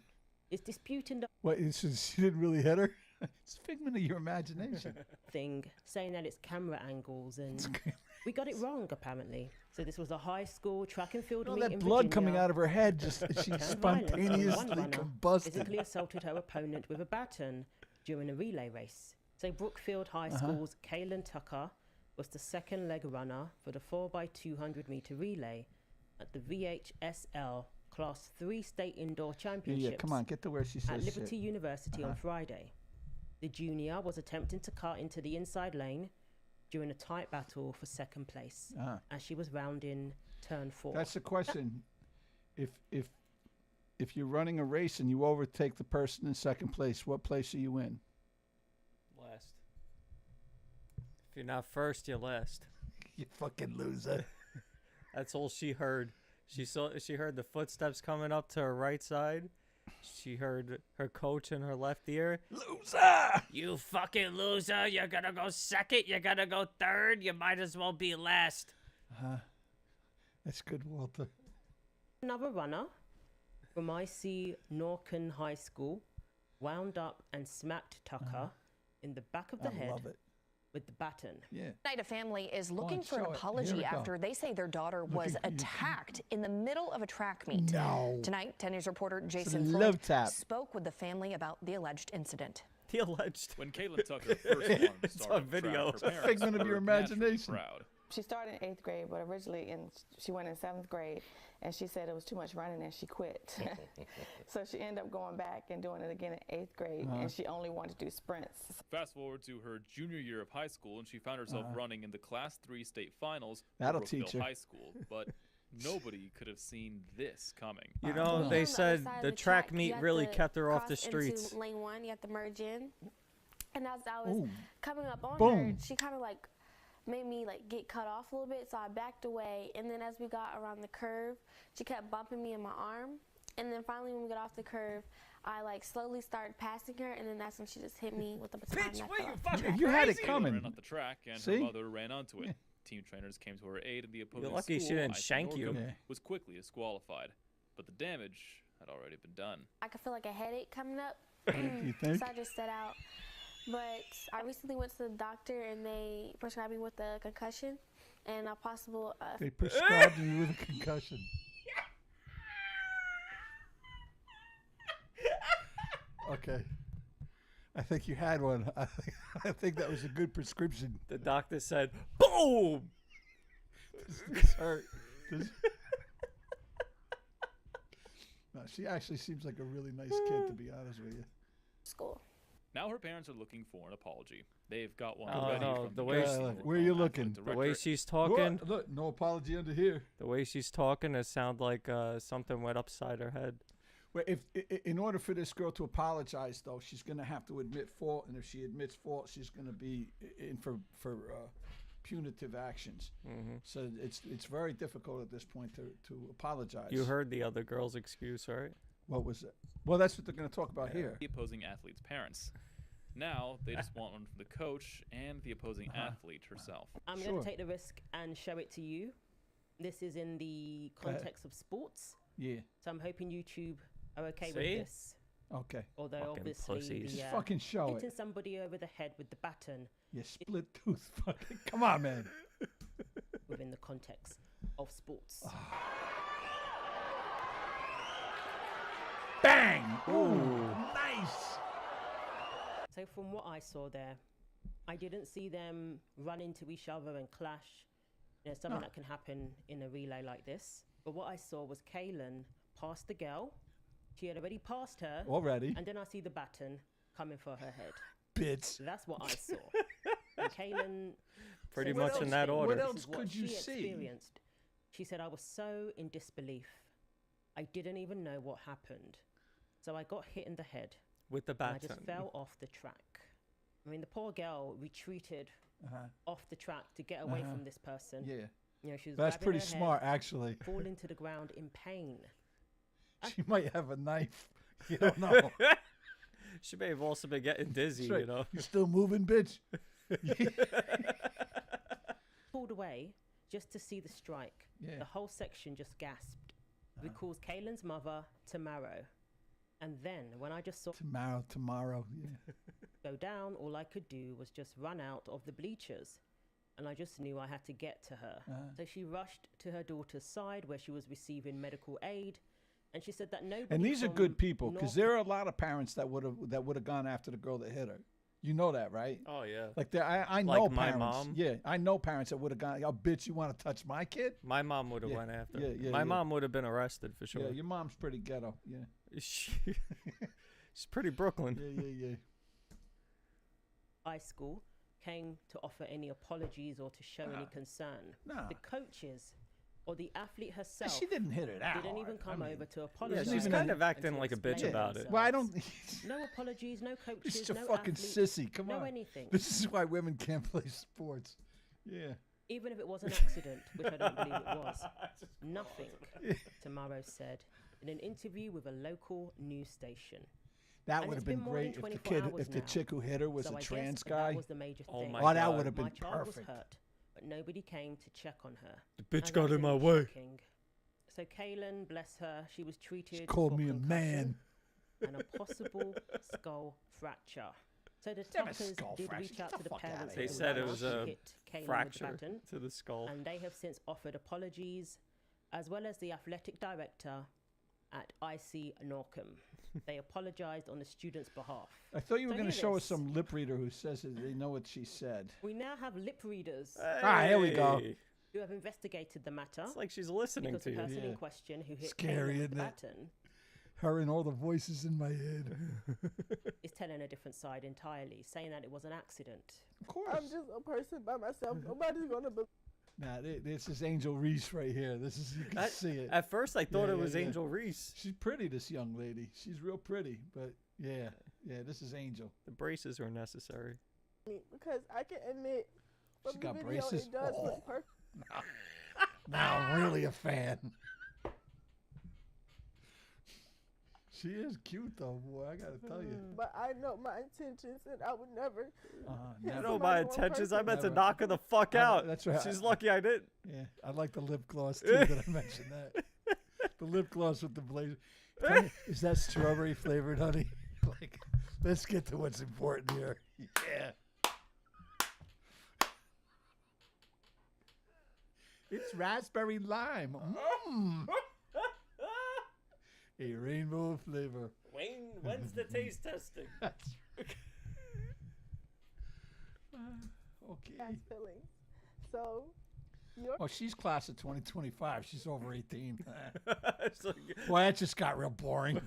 is disputing the What? She didn't really hit her. It's a figment of your imagination. thing, saying that it's camera angles, and we got it wrong apparently. So this was a high school track and field All meet that in blood Virginia. coming out of her head, just she Turned violent when one spontaneously runner combusted. physically assaulted her opponent with a baton during a relay race. So Brookfield High School's Kaylin Tucker was the second leg runner for the 4x200 meter relay at the VHSL Class 3 State Indoor Championships Yeah, come on, get to where she says at Liberty shit. University on Friday. The junior was attempting to cut into the inside lane during a tight battle for second place as she was rounding turn 4. That's the question. If you're running a race and you overtake the person in second place, what place are you in? Last. If you're not first, you're last. You fucking loser. That's all she heard. She heard the footsteps coming up to her right side. She heard her coach in her left ear. Loser! You fucking loser. You're going to go second. You're going to go third. You might as well be last. That's good, Walter. Another runner from IC Norcon High School wound up and smacked Tucker in the back of the I head love it. with the baton. Yeah. Tonight, a family is looking on, for an show it. Here apology we go. after they say their daughter was attacked in the middle of a track meet. No. Tonight, 10 News reporter a Jason love Flint tap. spoke with the family about the alleged incident. The alleged. When Kaylin Tucker first won It's started on video. track, her It's a parents figment of were your naturally imagination. proud. She started in 8th grade, but originally she went in 7th grade, and she said it was too much running and she quit. So she ended up going back and doing it again in 8th grade, and she only wanted to do sprints. Fast forward to her junior year of high school, and she found herself running in the Class 3 state finals That'll for teach her. Brookville High School. But nobody could have seen this coming. You know, they said the track meet really kept her off the streets. Into lane 1, you have to merge in. And as I was coming up on her, she kind of like made me like get cut off a little bit, so I backed away. And then as we got around the curve, she kept bumping me in my arm. And then finally when we got off the curve, I like slowly started passing her, and then that's when she just hit me with the baton. You had it coming. Ran off the track, and See? her mother ran onto it. Team trainers came to her aid, and the opposing You're lucky school, she didn't IC shank you. Norcom, was quickly disqualified. But the damage had already been done. I could feel like a headache coming up. You think? So I just set out. But I recently went to the doctor, and they prescribed me with a concussion and a possible... They prescribed you with a concussion. Okay. I think you had one. I think that was a good prescription. The doctor said, boom! This hurt. No, she actually seems like a really nice kid, to be honest with you. School. Now her parents are looking for an apology. They've got one Oh, ready no, from the way where are you looking? The way she's talking. Look, no apology under here. The way she's talking, it sounds like something went upside her head. Well, in order for this girl to apologize, though, she's going to have to admit fault, and if she admits fault, she's going to be in for punitive actions. So it's very difficult at this point to apologize. You heard the other girl's excuse, right? What was it? Well, that's what they're going to talk about here. The opposing athlete's parents. Now they just want one from the coach and the opposing athlete herself. I'm going to take the risk and show it to you. This is in the context of sports. Yeah. So I'm hoping YouTube are okay with this. Okay. Although Fucking obviously pussies. Just fucking show it. hitting somebody over the head with the baton. You split tooth. Fucking come on, man. Within the context of sports. Bang! Ooh, nice. So from what I saw there, I didn't see them run into each other and clash. You know, something that can happen in a relay like this. But what I saw was Kaylin pass the girl. She had already passed her. Already. And then I see the baton coming for her head. Bitch. So that's what I saw. And Kaylin... Pretty much in that order. What else could you see? Experienced. She said, I was so in disbelief. I didn't even know what happened. So I got hit in the head. With the baton. And I just fell off the track. I mean, the poor girl retreated off the track to get away from this person. Yeah. You know, she was That's grabbing pretty her smart, head, actually. falling to the ground in pain. She might have a knife. You don't know. She may have also been getting dizzy, Right. you know. You still moving, bitch? Pulled away just to see the strike. Yeah. The whole section just gasped. Recalls Kaylin's mother, Tamaro. And then when I just saw Tomorrow, yeah. go down, all I could do was just run out of the bleachers. And I just knew I had to get to her. So she rushed to her daughter's side where she was receiving medical aid. And she said that nobody. And these are good people, because there are a lot of parents that would have gone after the girl that hit her. You know that, right? Oh yeah. Like I know Like my parents. mom? Yeah, I know parents that would have gone. Oh, bitch, you want to touch my kid? My mom would have Yeah, went after. yeah, My yeah. mom would have been arrested for sure. Yeah, your mom's pretty ghetto. Yeah. She's pretty Brooklyn. Yeah. high school came to offer any apologies or to show any concern. Nah. The coaches or the athlete herself. She didn't hit it out. Didn't even come over to Yeah, apologize. she's kind of acting like a bitch about it. Well, I don't. No apologies, no coaches, She's a no fucking athletes, sissy. Come no on. anything. This is why women can't play sports. Yeah. Even if it was an accident, which I don't believe it was. Nothing, Tamaro said in an interview with a local news station. That And would it's have been more than great if the 24 kid, hours if the now. chick who hit her was So a I guess trans that guy. was the major Oh thing. my that God. would have been My child perfect. was hurt, but nobody came to check on her. The bitch And got that's in my really way. shocking. So Kaylin, bless her, she was treated. She called for me a concussion man. and a possible skull fracture. So the Never Tuckers skull did fracture. reach Get out the to the fuck parents. outta of They the said it runner was who a hit Kaylin with the fracture baton, to the skull. and they have since offered apologies, as well as the athletic director at IC Norcom. They apologized on the student's behalf. I thought you were So going to hear show us this. some lip reader who says that they know what she said. We now have lip readers Here we go. who have investigated the matter. It's like she's listening because to the you. person Yeah. in question who hit Scary, Caleb with isn't the it? baton Her and all the voices in my head. is telling a different side entirely, saying that it was an accident. Of course. I'm just a person by myself. Nobody's gonna believe. Nah, this is Angel Reese right here. This is, you can see it. At first, I thought Yeah, it yeah, was yeah. Angel Reese. She's pretty, this young lady. She's real pretty, but yeah, this is Angel. The braces were necessary. Because I can admit, from She the got video, braces? it does Oh. look perfect. Now I'm really a fan. She is cute though, boy. I gotta tell you. But I know my intentions, and I would never. You never. know my intentions. I meant to Never. knock her the fuck out. That's right. She's lucky I didn't. Yeah, I like the lip gloss too. That I mentioned that. The lip gloss with the blazer. Tell me, is that strawberry flavored, honey? Like, let's get to what's important here. Yeah. It's raspberry lime. Mm. A rainbow flavor. Wayne, when's the taste testing? That's okay. That's feelings. So, your Oh, she's class of 2025. She's over 18. It's like- Well, that just got real boring.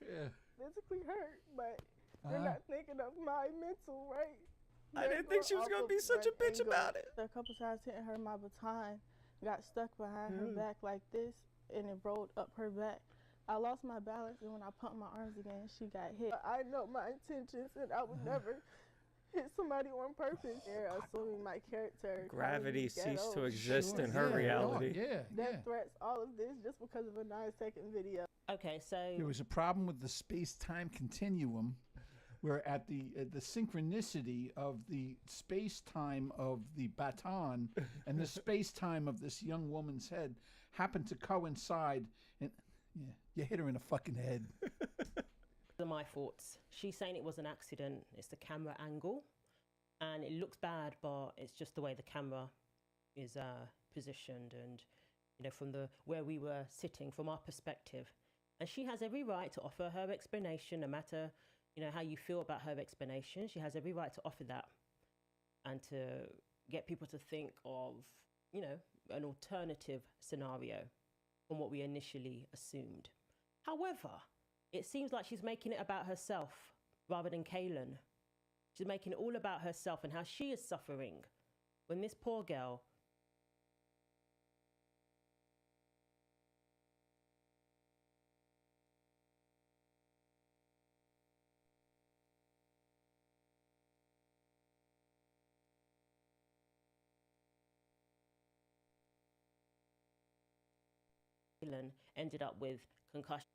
Yeah. physically hurt, but you're Uh-huh. not thinking of my mental, right? I didn't think she was gonna be such a bitch about it. A couple times hitting her, my baton got stuck behind her back like this, and it rolled up her back. I lost my balance, and when I pumped my arms again, she got hit. But I know my intentions, and I would never hit somebody on purpose. They're assuming my character. Gravity probably ceased ghetto. to exist in Yeah, her no, reality. yeah. Death threats, all of this, just because of a 9-second video. Okay, so There was a problem with the space-time continuum, where at the synchronicity of the space-time of the baton and the space-time of this young woman's head happened to coincide, and yeah, you hit her in the fucking head. these are my thoughts. She's saying it was an accident. It's the camera angle, and it looks bad, but it's just the way the camera is positioned, and from the where we were sitting, from our perspective. And she has every right to offer her explanation, no matter how you feel about her explanation. She has every right to offer that, and to get people to think of an alternative scenario from what we initially assumed. However, it seems like she's making it about herself rather than Kaylin. She's making it all about herself and how she is suffering, when this poor girl ended up with concussion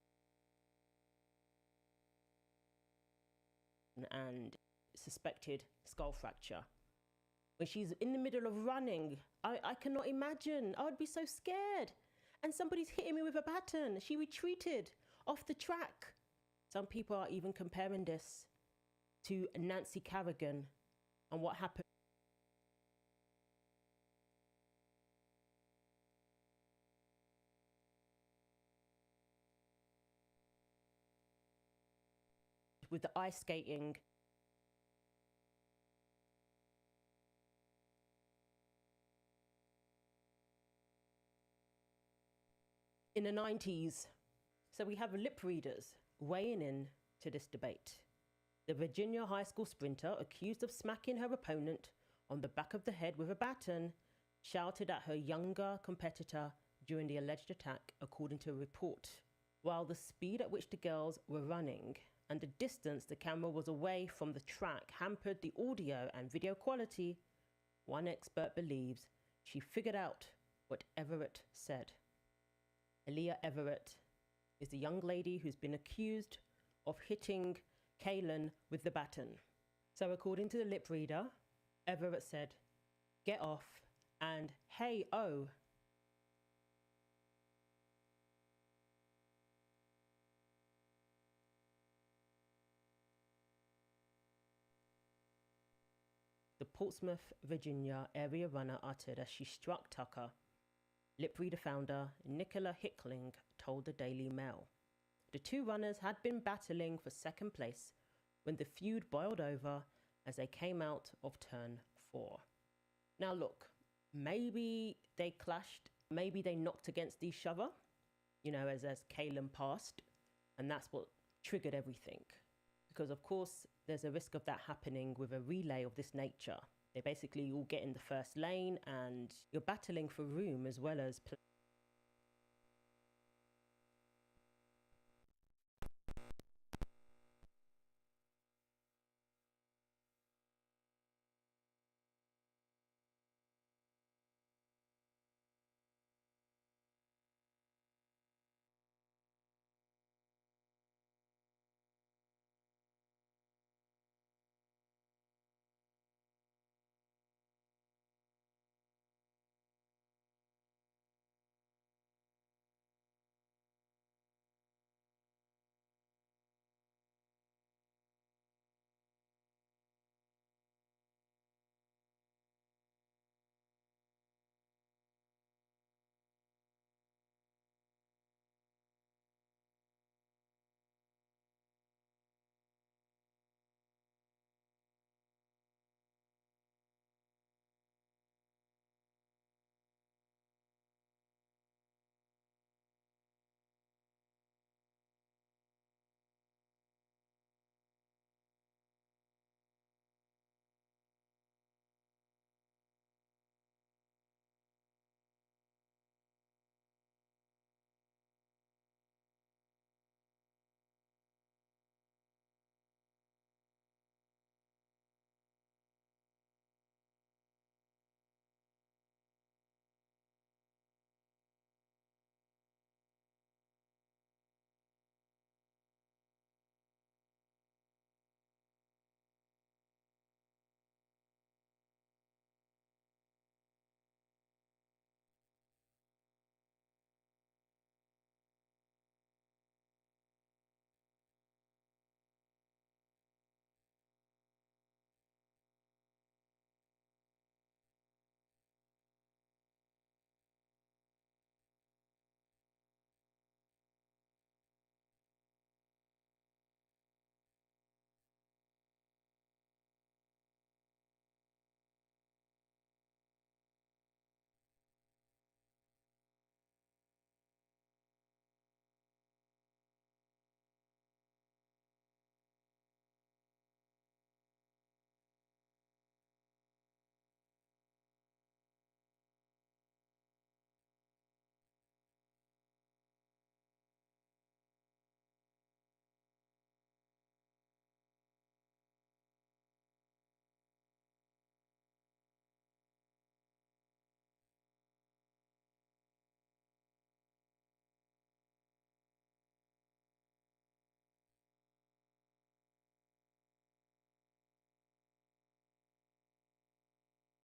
and suspected skull fracture. When she's in the middle of running, I cannot imagine. I would be so scared. And somebody's hitting me with a baton. She retreated off the track. Some people are even comparing this to Nancy Kerrigan and what happened with the ice skating. In the 90s. So we have lip readers weighing in to this debate. The Virginia high school sprinter, accused of smacking her opponent on the back of the head with a baton, shouted at her younger competitor during the alleged attack, according to a report. While the speed at which the girls were running and the distance the camera was away from the track hampered the audio and video quality, one expert believes she figured out what Everett said. Aaliyah Everett is the young lady who's been accused of hitting Kaylin with the baton. So according to the lip reader, Everett said, "Get off," and "Hey, oh." The Portsmouth, Virginia area runner uttered as she struck Tucker Lip Reader founder Nicola Hickling told the Daily Mail. The two runners had been battling for second place when the feud boiled over as they came out of turn 4. Now look, maybe they clashed, maybe they knocked against each other, as Kaylin passed, and that's what triggered everything. Because of course, there's a risk of that happening with a relay of this nature. They basically all get in the first lane and you're battling for room as well as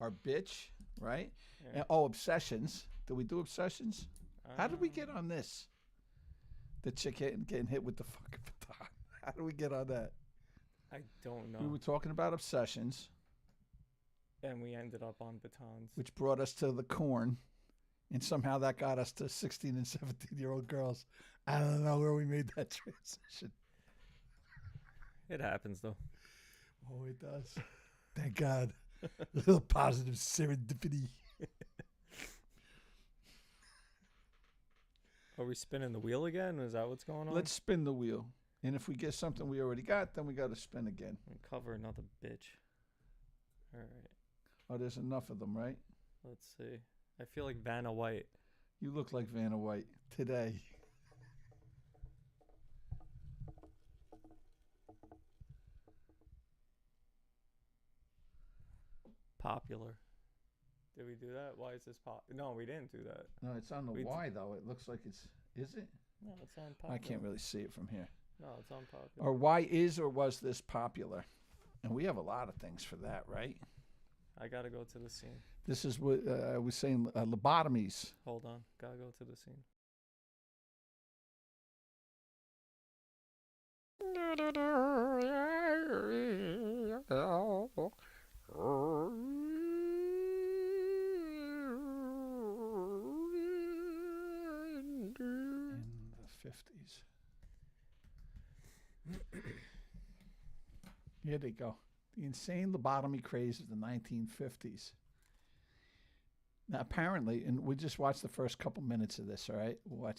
Our bitch, right? Yeah. And, obsessions. Did we do obsessions? How did we get on this? The chick getting hit with the fucking baton. How did we get on that? I don't know. We were talking about obsessions. And we ended up on batons. Which brought us to the corn. And somehow that got us to 16 and 17-year-old girls. I don't know where we made that transition. It happens, though. Oh, it does. Thank God. A little positive serendipity. Are we spinning the wheel again? Is that what's going on? Let's spin the wheel. And if we get something we already got, then we got to spin again. And cover another bitch. All right. Oh, there's enough of them, right? Let's see. I feel like Vanna White. You look like Vanna White today. Popular. Did we do that? Why is this pop? No, we didn't do that. No, it's on the Y, though. It looks like it's... Is it? No, it's on popular. I can't really see it from here. No, it's on popular. Or why is or was this popular? And we have a lot of things for that, right? I got to go to the scene. This is what I was saying, lobotomies. Hold on. Got to go to the scene. 1950s. Here they go. The insane lobotomy craze of the 1950s. Now, apparently, and we just watched the first couple minutes of this, all right? Hold on.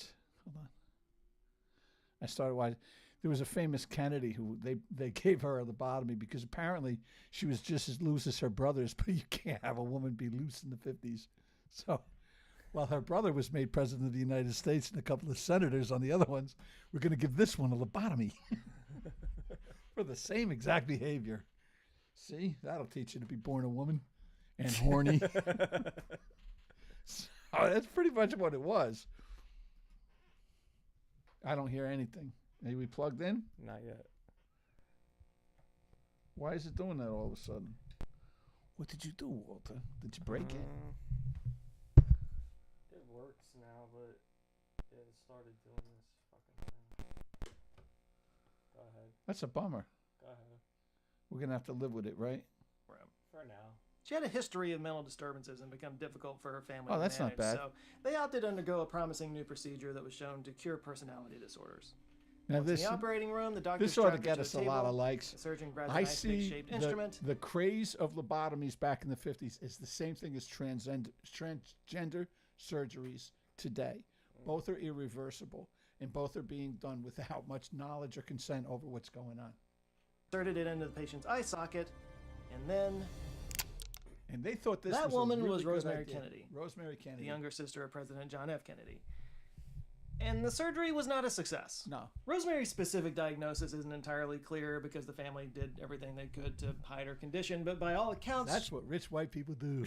I started watching. There was a famous Kennedy who they gave her a lobotomy because apparently she was just as loose as her brothers, but you can't have a woman be loose in the 50s. So while her brother was made president of the United States and a couple of senators on the other ones, we're going to give this one a lobotomy for the same exact behavior. See, that'll teach you to be born a woman and horny. So that's pretty much what it was. I don't hear anything. Are we plugged in? Not yet. Why is it doing that all of a sudden? What did you do, Walter? Did you break it? It works now, but it started doing this fucking thing. Go ahead. That's a bummer. Go ahead. We're going to have to live with it, right? For now. She had a history of mental disturbances and become difficult for her family Oh, to that's not manage, bad. So they opted to undergo a promising new procedure that was shown to cure personality disorders. Now Once this, in the operating room, the doctor this ought to strapped her get to us a a lot table. of likes. The surgeon grabbed a I nice big see shaped instrument. the craze of lobotomies back in the 50s is the same thing as transgender surgeries today. Both are irreversible, and both are being done without much knowledge or consent over what's going on. Inserted it into the patient's eye socket, and then And they thought this that was woman a really was good Rosemary idea. Kennedy, Rosemary Kennedy. the younger sister of President John F. Kennedy. And the surgery was not a success. No. Rosemary's specific diagnosis isn't entirely clear because the family did everything they could to hide her condition, but by all accounts... That's what rich white people do.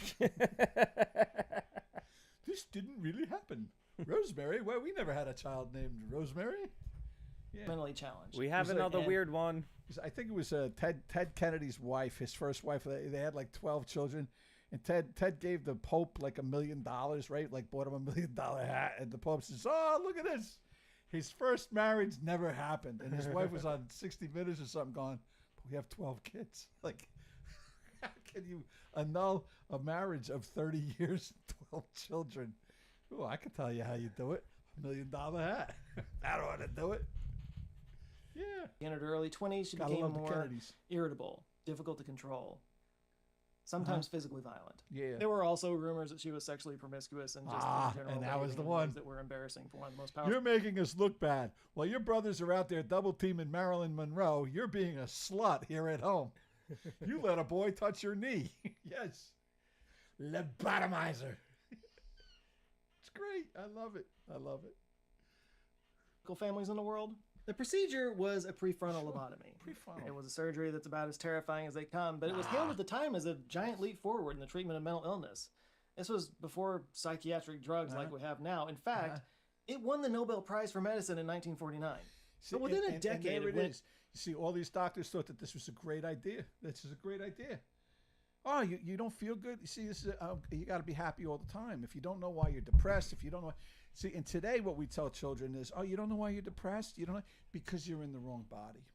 This didn't really happen. Rosemary? Well, we never had a child named Rosemary. Yeah. Mentally challenged. We have another weird one. I think it was Ted Kennedy's wife, his first wife. They had like 12 children. And Ted gave the Pope like $1 million, right? Like bought him $1 million hat. And the Pope says, oh, look at this. His first marriage never happened. And his wife was on 60 Minutes or something going, but we have 12 kids. Like, how can you annul a marriage of 30 years and 12 children? Oh, I can tell you how you do it. $1 million hat. That ought to do it. Yeah. In her early 20s, she Gotta became love the more Kennedys. irritable, difficult to control, sometimes physically violent. Yeah. There were also rumors that she was sexually promiscuous and just in general and that was behaving the in ways one. that were embarrassing for one of the most powerful. You're making us look bad. While your brothers are out there double teaming Marilyn Monroe, you're being a slut here at home. You let a boy touch your knee. Yes. Lobotomizer. It's great. I love it. I love it. Families in the world. The procedure was a prefrontal lobotomy. It was a surgery that's about as terrifying as they come, but it was hailed at the time as a giant leap forward in the treatment of mental illness. This was before psychiatric drugs like we have now. In fact, it won the Nobel Prize for Medicine in 1949. So within a decade, there it it went is. You see, all these doctors thought that this was a great idea. This is a great idea. Oh, you don't feel good? You see, this is you got to be happy all the time. If you don't know why you're depressed, if you don't know... See, and today what we tell children is, oh, you don't know why you're depressed? You don't know? Because you're in the wrong body.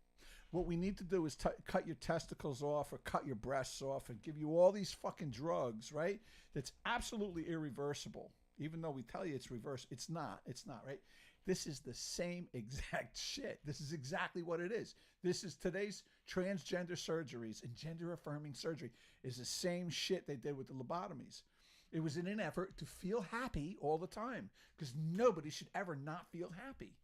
What we need to do is cut your testicles off or cut your breasts off and give you all these fucking drugs, right? That's absolutely irreversible. Even though we tell you it's reverse, it's not. It's not, right? This is the same exact shit. This is exactly what it is. This is today's transgender surgeries and gender-affirming surgery is the same shit they did with the lobotomies. It was in an effort to feel happy all the time because nobody should ever not feel happy.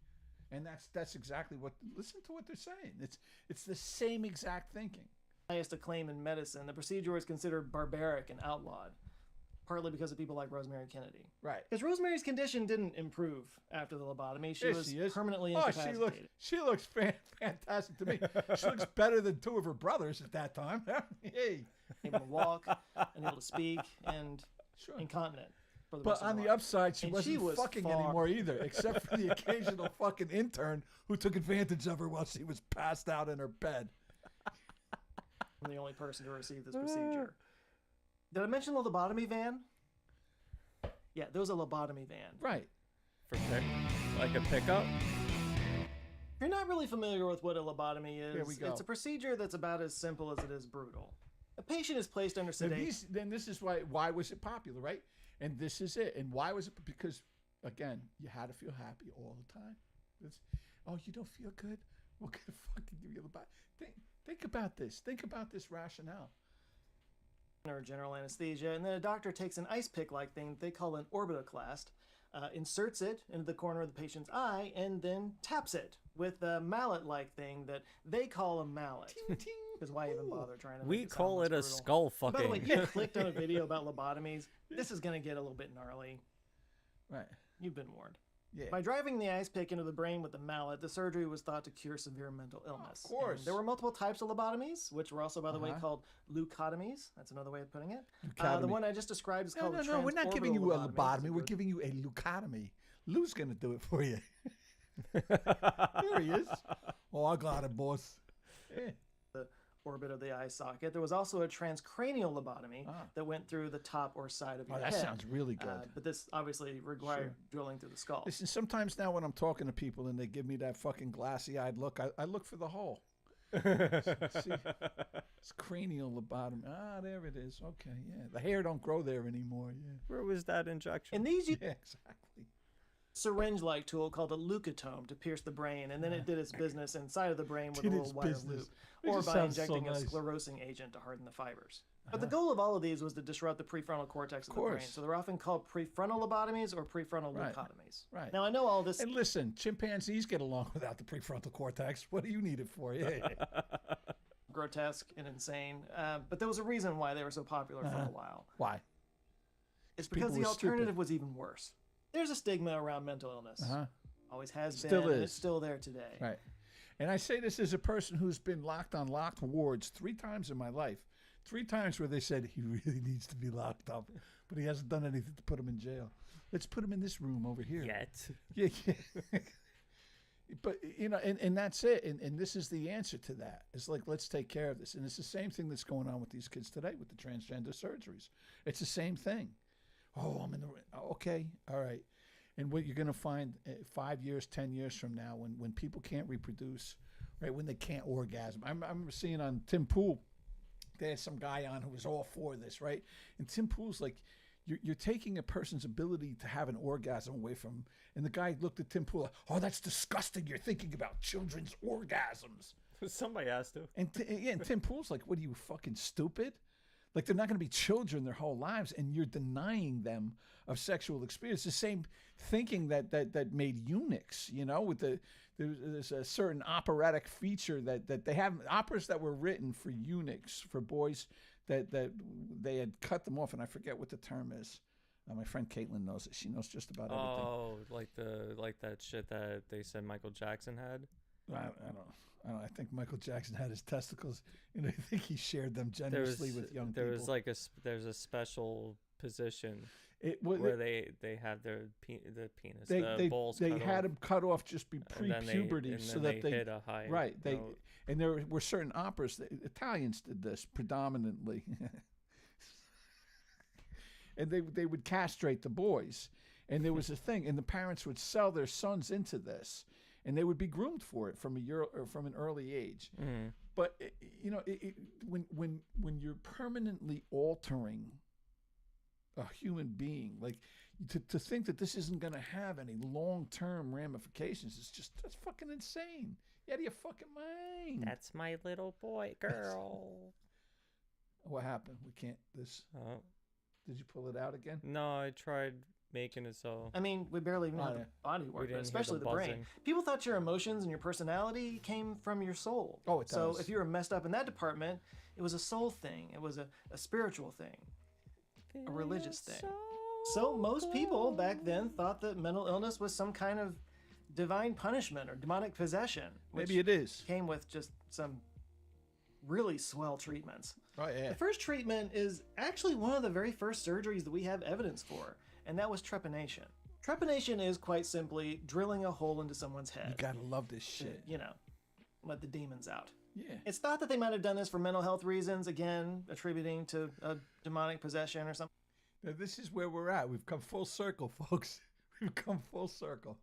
And that's exactly what, listen to what they're saying. It's the same exact thinking. highest acclaim in medicine. The procedure was considered barbaric and outlawed, partly because of people like Rosemary Kennedy. Right. Because Rosemary's condition didn't improve after the lobotomy. She was permanently incapacitated. Oh, she looks fantastic to me. She looks better than two of her brothers at that time. Hey. Able to walk, and able to speak, and incontinent. For the But rest of on her the life. wasn't she And wasn't fucking anymore either, except for the occasional fucking intern who took advantage of her while she was passed out in her bed. I'm the only person to receive this procedure. Did I mention the lobotomy van? Yeah, there was a lobotomy van. Right. Like a pickup? If you're not really familiar with what a lobotomy is, Here we go. it's a procedure that's about as simple as it is brutal. A patient is placed under sedation. Then this is why was it popular, right? And this is it. And why was it? Because, again, you had to feel happy all the time. Oh, you don't feel good? We're gonna fucking give you lobotomy. Think about this. Think about this rationale. Or general anesthesia, and then a doctor takes an ice pick-like thing they call an orbitoclast, inserts it into the corner of the patient's eye, and then taps it with a mallet-like thing that they call a mallet. Because why even bother trying to? We call it a skull fucking. By the way, you clicked on a video about lobotomies. This is going to get a little bit gnarly. Right. You've been warned. Yeah. By driving the ice pick into the brain with the mallet, the surgery was thought to cure severe mental illness. Of course. And there were multiple types of lobotomies, which were also, by the way, called leucotomies. That's another way of putting it. The one I just described is called No, we're not giving you a lobotomy. We're giving you a leucotomy. Lou's going to do it for you. There he is. Oh, I got it, boss. Yeah. The orbit of the eye socket. There was also a transcranial lobotomy that went through the top or side of your head. That sounds really good. But this obviously required drilling through the skull. Listen, sometimes now when I'm talking to people and they give me that fucking glassy-eyed look, I look for the hole. See, it's cranial lobotomy. Ah, there it is. Okay, yeah. The hair don't grow there anymore. Yeah. Where was that injection? And these, yeah, exactly. Syringe-like tool called a leucotome to pierce the brain, and then it did its business inside of the brain with a little wire loop, or by injecting a sclerosing agent to harden the fibers. But the goal of all of these was to disrupt the prefrontal cortex of the brain, so they're often called prefrontal lobotomies or prefrontal leucotomies. Right. Now, I know all this... And listen, chimpanzees get along without the prefrontal cortex. What do you need it for? Yeah. Grotesque and insane, but there was a reason why they were so popular for a while. Why? It's because the alternative was even worse. There's a stigma around mental illness. Always has been, and it's still there today. Right. And I say this as a person who's been locked on locked wards 3 times in my life. 3 times where they said he really needs to be locked up, but he hasn't done anything to put him in jail. Let's put him in this room over here. Yeah. But, you know, and that's it. And this is the answer to that. It's like, let's take care of this. And it's the same thing that's going on with these kids today with the transgender surgeries. It's the same thing. Oh, I'm in the... Okay, all right. And what you're going to find 5 years, 10 years from now when people can't reproduce, right, when they can't orgasm. I remember seeing on Tim Pool, they had some guy on who was all for this, right? And Tim Pool's like, you're taking a person's ability to have an orgasm away from him. And the guy looked at Tim Pool like, oh, that's disgusting. You're thinking about children's orgasms. Somebody has to. And Tim Pool's like, what are you, fucking stupid? Like, they're not going to be children their whole lives, and you're denying them of sexual experience. The same thinking that made eunuchs, you know, with there's a certain operatic feature that they have, operas that were written for eunuchs, for boys that they had cut them off, and I forget what the term is. My friend Caitlin knows it. She knows just about everything. Oh, like that shit that they said Michael Jackson had? I don't know. I think Michael Jackson had his testicles, and I think he shared them generously with young people. There's a special position where they have the penis, the balls. They cut had off. them cut off just pre-puberty, so that they hit a high note. And there were certain operas. Italians did this predominantly, and they would castrate the boys, and there was a thing, and the parents would sell their sons into this. And they would be groomed for it from an early age. Mm. But you know, when you're permanently altering a human being, like to think that this isn't going to have any long-term ramifications, that's fucking insane. You out of your fucking mind. That's my little boy, girl. What happened? We can't. Oh. Did you pull it out again? No, I tried making it so. I mean, we barely even have the body work, but especially the brain. People thought your emotions and your personality came from your soul. Oh, it does. So if you were messed up in that department, it was a soul thing. It was a spiritual thing, a religious thing. So most people back then thought that mental illness was some kind of divine punishment or demonic possession. Maybe it is. Came with just some really swell treatments. Oh, yeah. The first treatment is actually one of the very first surgeries that we have evidence for. And that was trepanation. Trepanation is quite simply drilling a hole into someone's head. You gotta love this shit. You know, let the demons out. Yeah. It's thought that they might have done this for mental health reasons, again, attributing to a demonic possession or something. Now, this is where we're at. We've come full circle, folks. We've come full circle.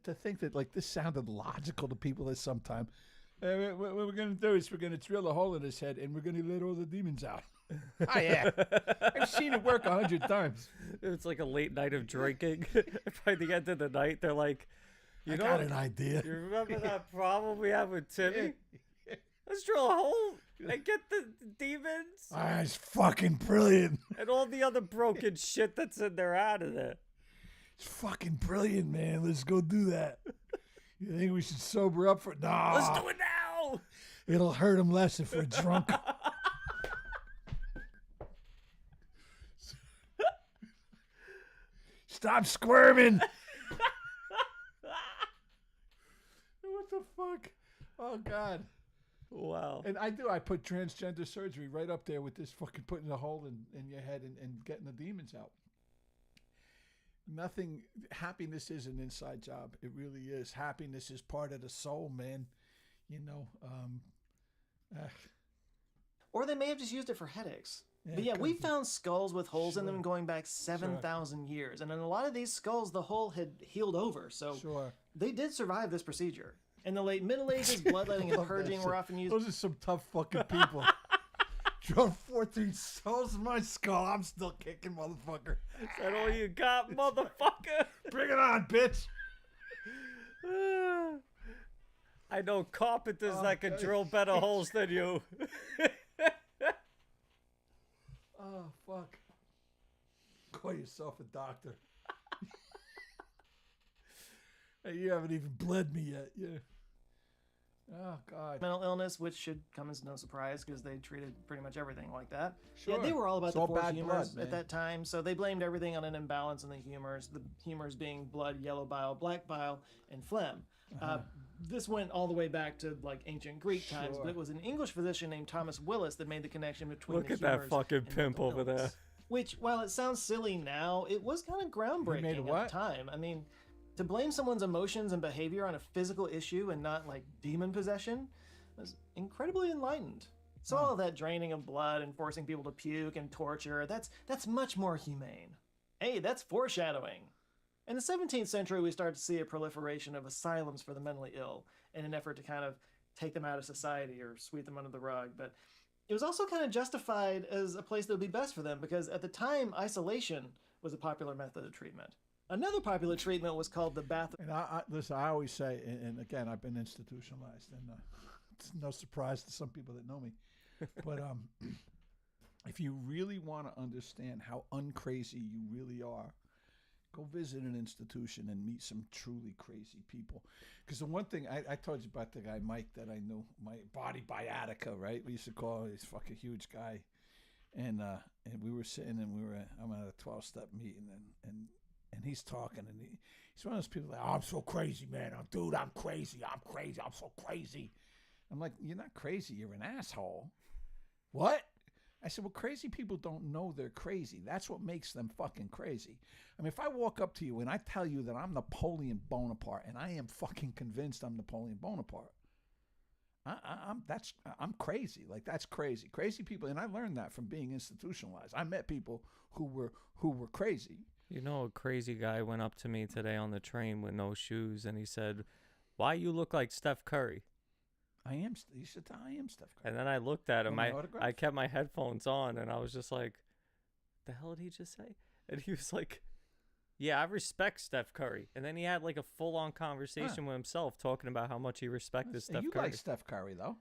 To think that, like, this sounded logical to people at some time. What we're going to do is we're going to drill a hole in his head and we're going to let all the demons out. Oh, yeah. I've seen it work 100 times. It's like a late night of drinking. By the end of the night, they're like, I got an idea. You remember that problem we had with Timmy? Let's drill a hole and get the demons. It's fucking brilliant. And all the other broken shit that's in there out of there. It's fucking brilliant, man. Let's go do that. You think we should sober up for it? No. Let's do it now. It'll hurt him less if we're drunk. Stop squirming. What the fuck? Oh, God. Wow. And I put transgender surgery right up there with this fucking putting a hole in your head and getting the demons out. Happiness is an inside job. It really is. Happiness is part of the soul, man. You know. Or they may have just used it for headaches. But yeah, we found skulls with holes in them going back 7,000 years. And in a lot of these skulls, the hole had healed over. So they did survive this procedure. In the late Middle Ages, bloodletting and purging were often used. Those are some tough fucking people. Drove 14 souls in my skull. I'm still kicking, motherfucker. Is that all you got, motherfucker? Bring it on, bitch. I know carpenters that can drill better holes than you. Oh, fuck. Call yourself a doctor. Hey, you haven't even bled me yet. Yeah. Oh, God. Mental illness, which should come as no surprise because they treated pretty much everything like that. Sure. Yeah, they were all about It's the all four bad humors blood, at that time, so they blamed everything on an imbalance in the humors. The humors being blood, yellow bile, black bile, and phlegm. This went all the way back to like ancient Greek times, but it was an English physician named Thomas Willis that made the connection between Look the at humors that fucking and pimp mental over there. illness. Which, while it sounds silly now, it was kind of groundbreaking at the time. I mean, to blame someone's emotions and behavior on a physical issue and not like demon possession was incredibly enlightened. So all of that draining of blood and forcing people to puke and torture, that's much more humane. Hey, that's foreshadowing. In the 17th century, we start to see a proliferation of asylums for the mentally ill in an effort to kind of take them out of society or sweep them under the rug. But it was also kind of justified as a place that would be best for them because at the time, isolation was a popular method of treatment. Another popular treatment was called the bath. And listen, I always say, and again, I've been institutionalized, and it's no surprise to some people that know me. But if you really want to understand how uncrazy you really are, go visit an institution and meet some truly crazy people. Because the one thing, I told you about the guy Mike that I knew, my body biatica, right? We used to call him, he's a fucking huge guy. And we were sitting and I'm at a 12-step meeting and he's talking and he's one of those people like, oh, I'm so crazy, man. Dude, I'm crazy. I'm so crazy. I'm like, you're not crazy. You're an asshole. What? I said, well, crazy people don't know they're crazy. That's what makes them fucking crazy. I mean, if I walk up to you and I tell you that I'm Napoleon Bonaparte and I am fucking convinced I'm Napoleon Bonaparte, I'm crazy. Like, that's crazy. Crazy people, and I learned that from being institutionalized. I met people who were crazy. You know, a crazy guy went up to me today on the train with no shoes, and he said, "Why you look like Steph Curry?" You should tell I am Steph Curry. And then I looked at him. Want I an autograph? I kept my headphones on, and I was just like, "The hell did he just say?" And he was like, "Yeah, I respect Steph Curry." And then he had like a full-on conversation with himself, talking about how much he respected Steph You Curry. like Steph Curry, though.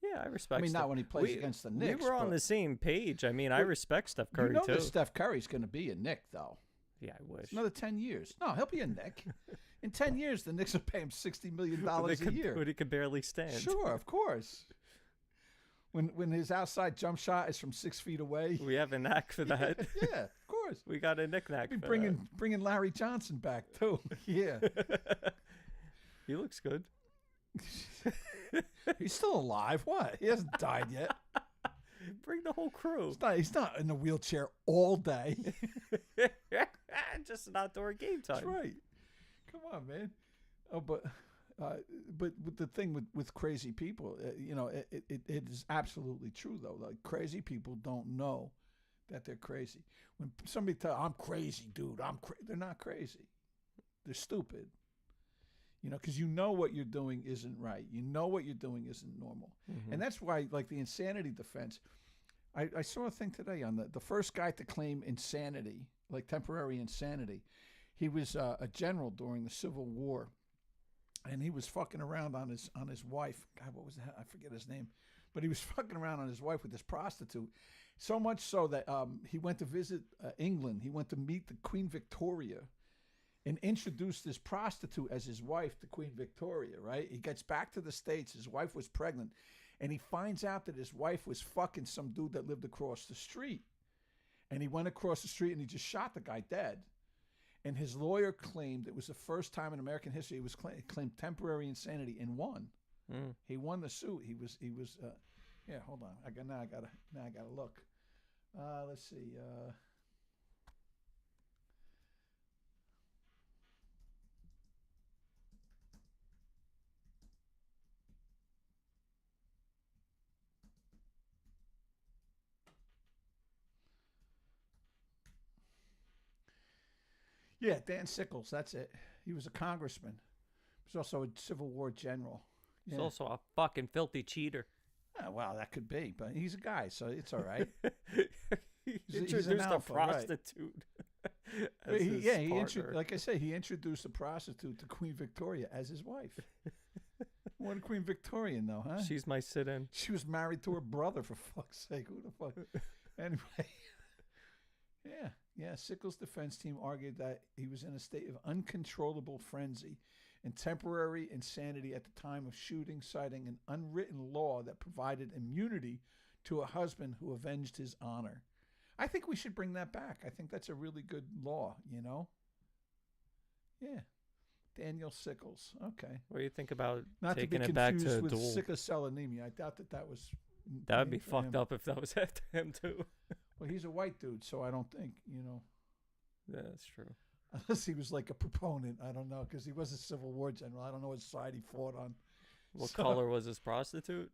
Yeah, I respect. I mean, Steph. not when he plays against the Knicks. We were on but- the same page. I mean, I respect Steph Curry you know too. that Steph Curry's going to be a Knick, though. Yeah, I wish. It's another 10 years. No, he'll be a Knick. In 10 years, the Knicks will pay him $60 million a year. When he could barely stand. Sure, of course. When his outside jump shot is from 6 feet away. We have a knack for that. Yeah, of course. We got a knick-knack for bringing Larry Johnson back, too. Yeah. He looks good. He's still alive. What? He hasn't died yet. Bring the whole crew. He's not in a wheelchair all day. Just an outdoor game time. That's right. Come on, man. Oh, but the thing with crazy people, it is absolutely true though. Like, crazy people don't know that they're crazy. When somebody tells, "I'm crazy, dude," they're not crazy. They're stupid. Because you know what you're doing isn't right. You know what you're doing isn't normal. Mm-hmm. And that's why, like, the insanity defense, I saw a thing today on the first guy to claim insanity, like temporary insanity. He was a general during the Civil War, and he was fucking around on his wife. God, what was that? I forget his name, but he was fucking around on his wife with this prostitute. So much so that he went to visit England. He went to meet the Queen Victoria, and introduced this prostitute as his wife to Queen Victoria. Right? He gets back to the States. His wife was pregnant. And he finds out that his wife was fucking some dude that lived across the street. And he went across the street and he just shot the guy dead. And his lawyer claimed it was the first time in American history he was claimed temporary insanity and won. He won the suit. He was yeah, hold on. I gotta look. Let's see. Yeah, Dan Sickles, that's it. He was a congressman. He was also a Civil War general. He's also a fucking filthy cheater. Well, that could be, but he's a guy, so it's all right. He he's introduced an a alpha, prostitute. Right. as his partner. Like I said, he introduced a prostitute to Queen Victoria as his wife. What a Queen Victoria, though, huh? She's my sit-in. She was married to her brother, for fuck's sake. Who the fuck? Anyway. Yeah. Sickles' defense team argued that he was in a state of uncontrollable frenzy and temporary insanity at the time of shooting, citing an unwritten law that provided immunity to a husband who avenged his honor. I think we should bring that back. I think that's a really good law, you know? Yeah. Daniel Sickles. Okay. What do you think about Not taking to be it back confused to with dual? sickle cell anemia. I doubt that was. That would be named for fucked him. up if that was after him too. Well, he's a white dude, so I don't think, you know. Yeah, that's true. Unless he was like a proponent. I don't know, because he was a Civil War general. I don't know what side he fought on. What color was his prostitute?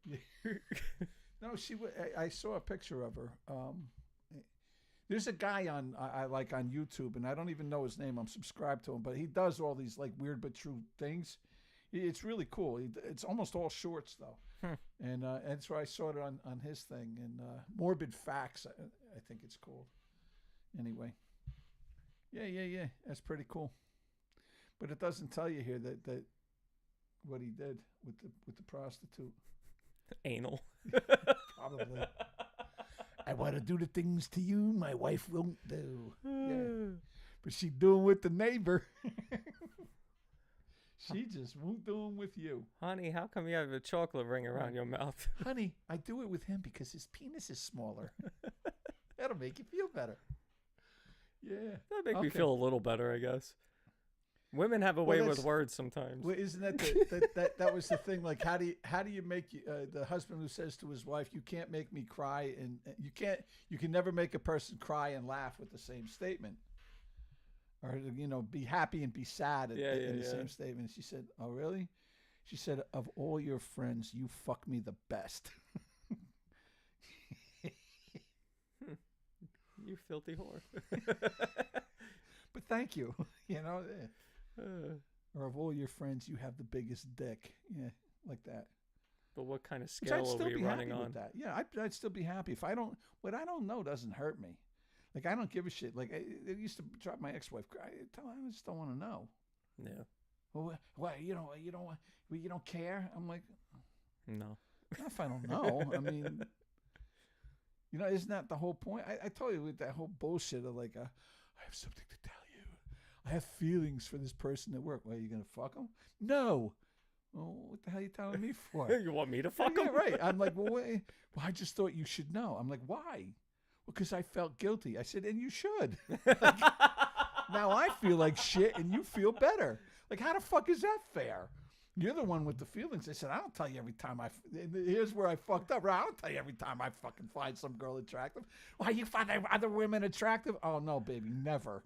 No, I saw a picture of her. There's a guy I like on YouTube, and I don't even know his name. I'm subscribed to him, but he does all these like weird but true things. It's really cool. It's almost all shorts though, and that's why I saw it on his thing. And Morbid Facts, I think it's called. Anyway, yeah, that's pretty cool. But it doesn't tell you here that what he did with the prostitute. Anal. Probably. I want to do the things to you my wife won't do. Yeah. But she doing with the neighbor. She just won't do them with you. Honey, how come you have a chocolate ring around your mouth? Honey, I do it with him because his penis is smaller. That'll make you feel better. Yeah. That make me feel a little better, I guess. Women have a way with words sometimes. Well, isn't that was the thing? Like, how do you make the husband who says to his wife, "You can't make me cry," and you can never make a person cry and laugh with the same statement, or be happy and be sad in the same statement. She said, "Oh, really?" She said, "Of all your friends, you fuck me the best." You filthy whore. But thank you. Or of all your friends, you have the biggest dick. Yeah, like that. But what kind of scale are we running on? That. Yeah, I'd still be happy if what I don't know doesn't hurt me. Like, I don't give a shit. Like, it used to drive my ex-wife. I just don't want to know. Yeah. Well, you don't care. I'm like, no. If I don't know, I mean, isn't that the whole point? I told you with that whole bullshit of like, I have something to tell you. I have feelings for this person at work. Well, are you gonna fuck him? No. Well, what the hell are you telling me for? You want me to fuck him? Yeah, right. I'm like, well, wait. Well, I just thought you should know. I'm like, why? Well, because I felt guilty. I said, and you should. Like, now I feel like shit, and you feel better. Like, how the fuck is that fair? You're the one with the feelings. I said, I don't tell you every time here's where I fucked up. Right? I don't tell you every time I fucking find some girl attractive. Why, you find other women attractive? Oh, no, baby, never.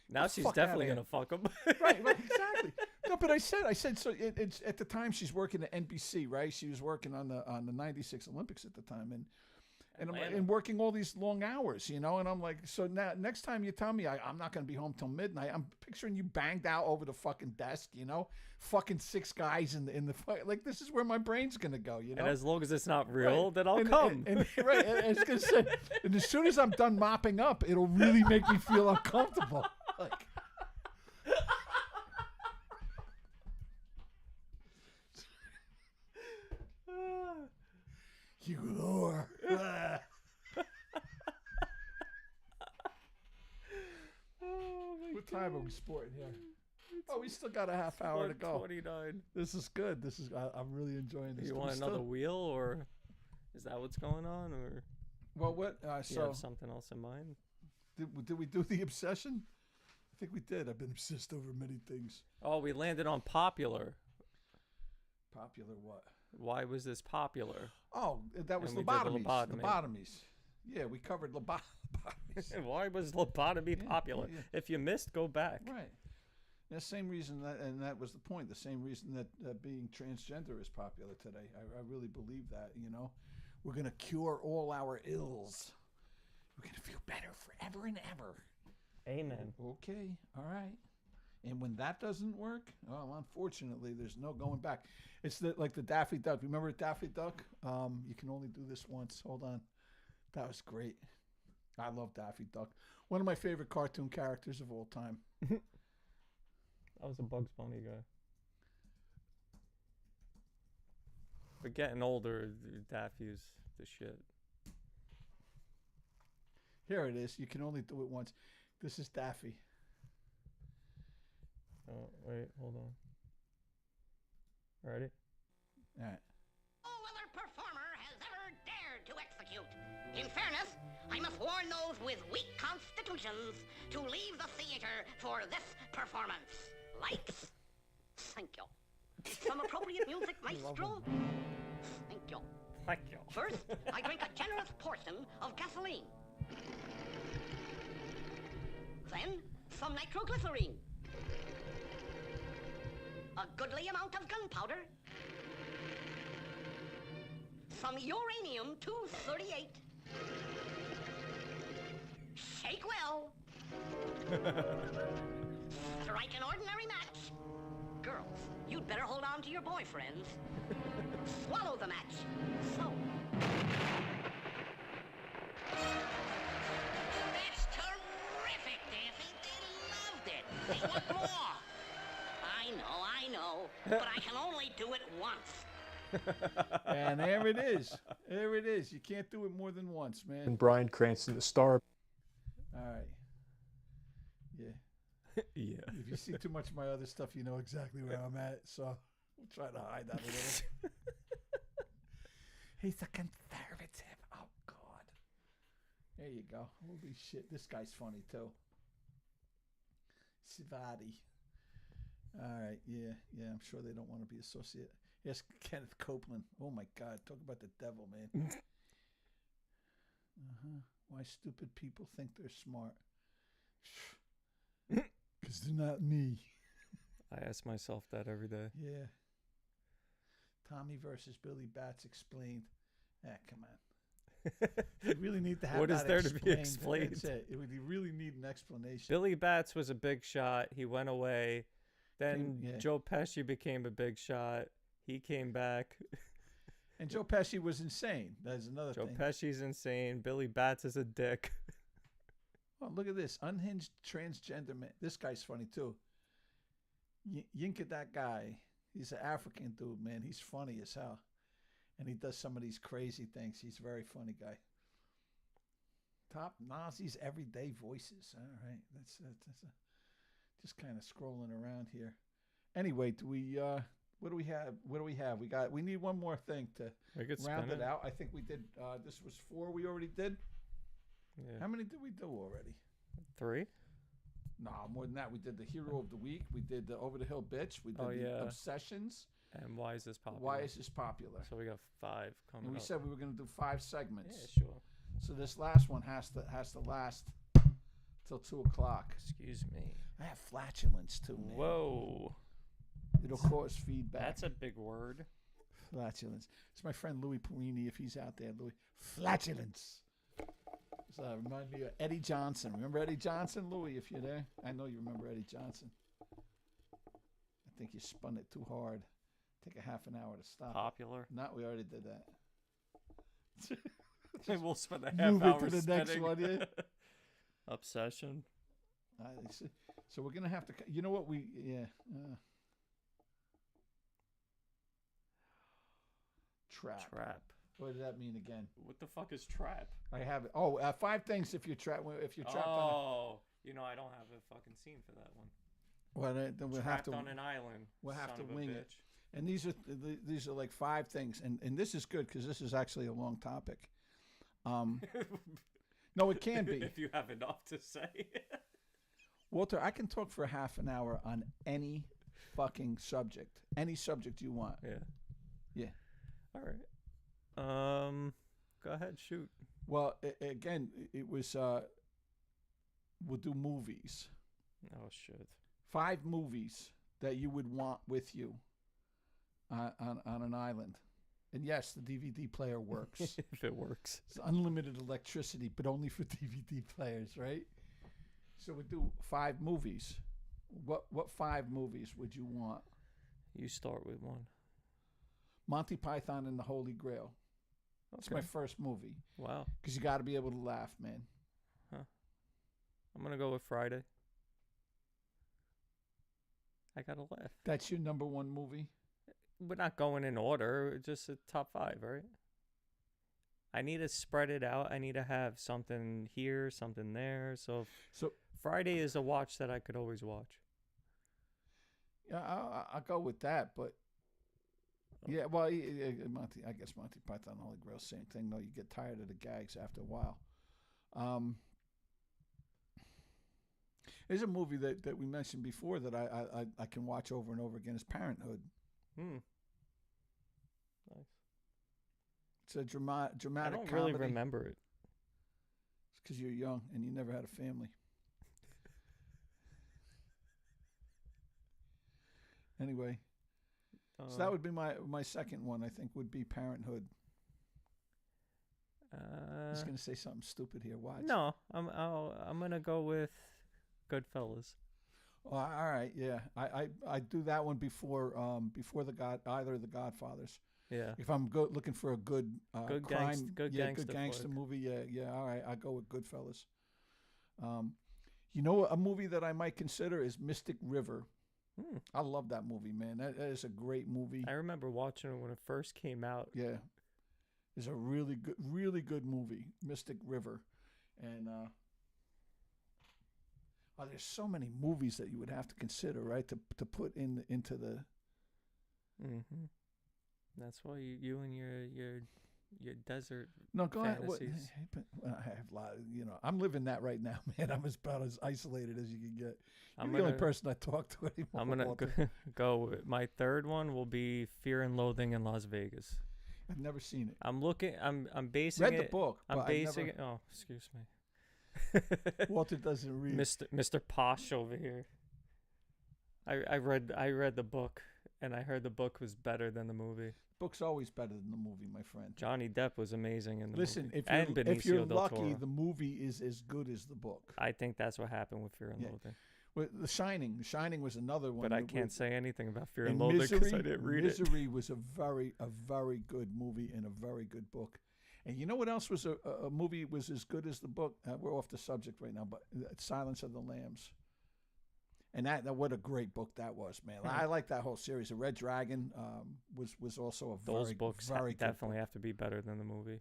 Now she's definitely going to fuck him. Right, exactly. No, but I said, so it's at the time she's working at NBC, right? She was working on the 96 Olympics at the time. and working all these long hours, you know. And I'm like, so now next time you tell me I'm not going to be home till midnight, I'm picturing you banged out over the fucking desk, you know, fucking 6 guys in the like. This is where my brain's going to go, you know. And as long as it's not real, then I'll come. Right. And I was going to say, and as soon as I'm done mopping up, it'll really make me feel uncomfortable. Like. You lure. What time are we sporting here? Oh, we still got a half hour to go. 29. This is good. I'm really enjoying this. You want another wheel, or is that what's going on, or? Well, what? You have something else in mind? Did we do the obsession? I think we did. I've been obsessed over many things. Oh, we landed on popular. Popular what? Why was this popular? Oh, that was lobotomies. Lobotomies. Yeah, we covered lobotomies. Why was lobotomy popular? Yeah. If you missed, go back. Right. The same reason that was the point. The same reason that being transgender is popular today. I really believe that. You know, we're gonna cure all our ills. We're gonna feel better forever and ever. Amen. Okay. All right. And when that doesn't work, well, unfortunately, there's no going back. It's like the Daffy Duck. Remember Daffy Duck? You can only do this once. Hold on. That was great. I love Daffy Duck. One of my favorite cartoon characters of all time. I was a Bugs Bunny guy. But getting older, Daffy's the shit. Here it is. You can only do it once. This is Daffy. Oh, wait, hold on. Ready? All right. No other performer has ever dared to execute. In fairness, I must warn those with weak constitutions to leave the theater for this performance. Lights? Thank you. Some appropriate music, maestro? Thank you. Thank you. First, I drink a generous portion of gasoline. Then, some nitroglycerine. A goodly amount of gunpowder. Some uranium-238. Shake well. Strike an ordinary match. Girls, you'd better hold on to your boyfriends. Swallow the match. So. That's terrific, Daffy. They loved it. They want more. I know, but I can only do it once. And there it is. There it is. You can't do it more than once, man. And Bryan Cranston, the star. All right. Yeah. Yeah. If you see too much of my other stuff, you know exactly where I'm at. So we'll try to hide that a little. He's a conservative. Oh, God. There you go. Holy shit. This guy's funny, too. Sivadi. All right. Yeah. I'm sure they don't want to be associated. Yes, Kenneth Copeland. Oh, my God. Talk about the devil, man. Why stupid people think they're smart. Because they're not me. I ask myself that every day. Yeah. Tommy versus Billy Bats explained. Come on. You really need to have what that is there explained. to be explained? That's it. You really need an explanation. Billy Bats was a big shot. He went away. Then Joe Pesci became a big shot. He came back. And Joe Pesci was insane. That's another thing. Joe Pesci's insane. Billy Bats is a dick. Oh, look at this. Unhinged transgender man. This guy's funny, too. Yinka, that guy. He's an African dude, man. He's funny as hell. And he does some of these crazy things. He's a very funny guy. Top Nazi's everyday voices. All right. That's just kind of scrolling around here. Anyway, what do we have? We need one more thing to round it out. I think we did, this was 4 we already did. Yeah. How many did we do already? 3? No, more than that. We did the Hero of the Week. We did the Over the Hill Bitch. We did the Obsessions. And Why is this popular? Why is this popular? So we got 5 coming and we up. said we were going to do 5 segments. Yeah, sure. So this last one has to last till 2 o'clock. Excuse me. I have flatulence too, man. Whoa. It'll cause feedback. That's a big word. Flatulence. It's my friend Louis Perini, if he's out there. Louis. Flatulence. So remind me of Eddie Johnson. Remember Eddie Johnson, Louis, if you're there? I know you remember Eddie Johnson. I think you spun it too hard. Take a half an hour to stop. Popular. No, we already did that. And we'll spend a half Move hour it to the spinning. next one, yeah. Obsession. So we're gonna have to. You know what we? Yeah. Trap. Trap. What does that mean again? What the fuck is trap? I have it. Oh, 5 things if you're trapped. If you're trapped Oh, you know I don't have a fucking scene for that one. Well, then we'll Trapped have to on an island. We'll have son to of a wing it. bitch. And these are like 5 things, and this is good because this is actually a long topic. No, it can be. If you have enough to say. Walter, I can talk for half an hour on any fucking subject. Any subject you want. Yeah. Yeah. All right. Go ahead, shoot. Well, again, it was, we'll do movies. Oh, shit. 5 movies that you would want with you on an island. And yes, the DVD player works. If it works. It's unlimited electricity, but only for DVD players, right? So we do 5 movies. What 5 movies would you want? You start with one. Monty Python and the Holy Grail. It's my Okay. first movie. Wow. Because you got to be able to laugh, man. Huh. I'm going to go with Friday. I got to laugh. That's your number 1 movie? We're not going in order, just a top 5, right? I need to spread it out. I need to have something here, something there. So Friday is a watch that I could always watch. Yeah, I'll go with that, but yeah, well, I guess Monty Python and the Holy Grail, same thing. No, you get tired of the gags after a while. There's a movie that we mentioned before that I can watch over and over again. Is Parenthood. Nice. It's a dramatic I don't comedy. really remember it. It's because you're young and you never had a family. Anyway, so that would be my second one. I think would be Parenthood. I'm just gonna say something stupid here. Watch. No, I'm gonna go with Goodfellas. Oh, all right, yeah. I do that one before either of the Godfathers. Yeah. If I'm looking for a good crime, good gangster flick. movie, yeah. All right, I go with Goodfellas. You know, a movie that I might consider is Mystic River. I love that movie, man. That is a great movie. I remember watching it when it first came out. Yeah, it's a really good movie, Mystic River, and there's so many movies that you would have to consider, right, to put into the. Mm-hmm. That's why you and your desert No, go ahead. fantasies. I have a lot. I'm living that right now, man. I'm about as isolated as you can get. I'm You're the only person I talk to anymore. I'm gonna Walter. go. With my third one will be Fear and Loathing in Las Vegas. I've never seen it. I'm basing Read it. the book. I'm but basing never... it. Oh, excuse me. Walter doesn't read. Mr. Posh over here. I read the book, and I heard the book was better than the movie. Book's always better than the movie, my friend. Johnny Depp was amazing in the Listen, movie. if you're Del lucky, Toro. the movie is as good as the book. I think that's what happened with Fear and Loathing. Well, The Shining was another one. But I can't say anything about Fear and Loathing because I didn't read it. Misery was a very good movie and a very good book. And you know what else was a movie was as good as the book? We're off the subject right now, but Silence of the Lambs. And that what a great book that was, man. I like that whole series. The Red Dragon was also a Those very, books very good definitely book. have to be better than the movie.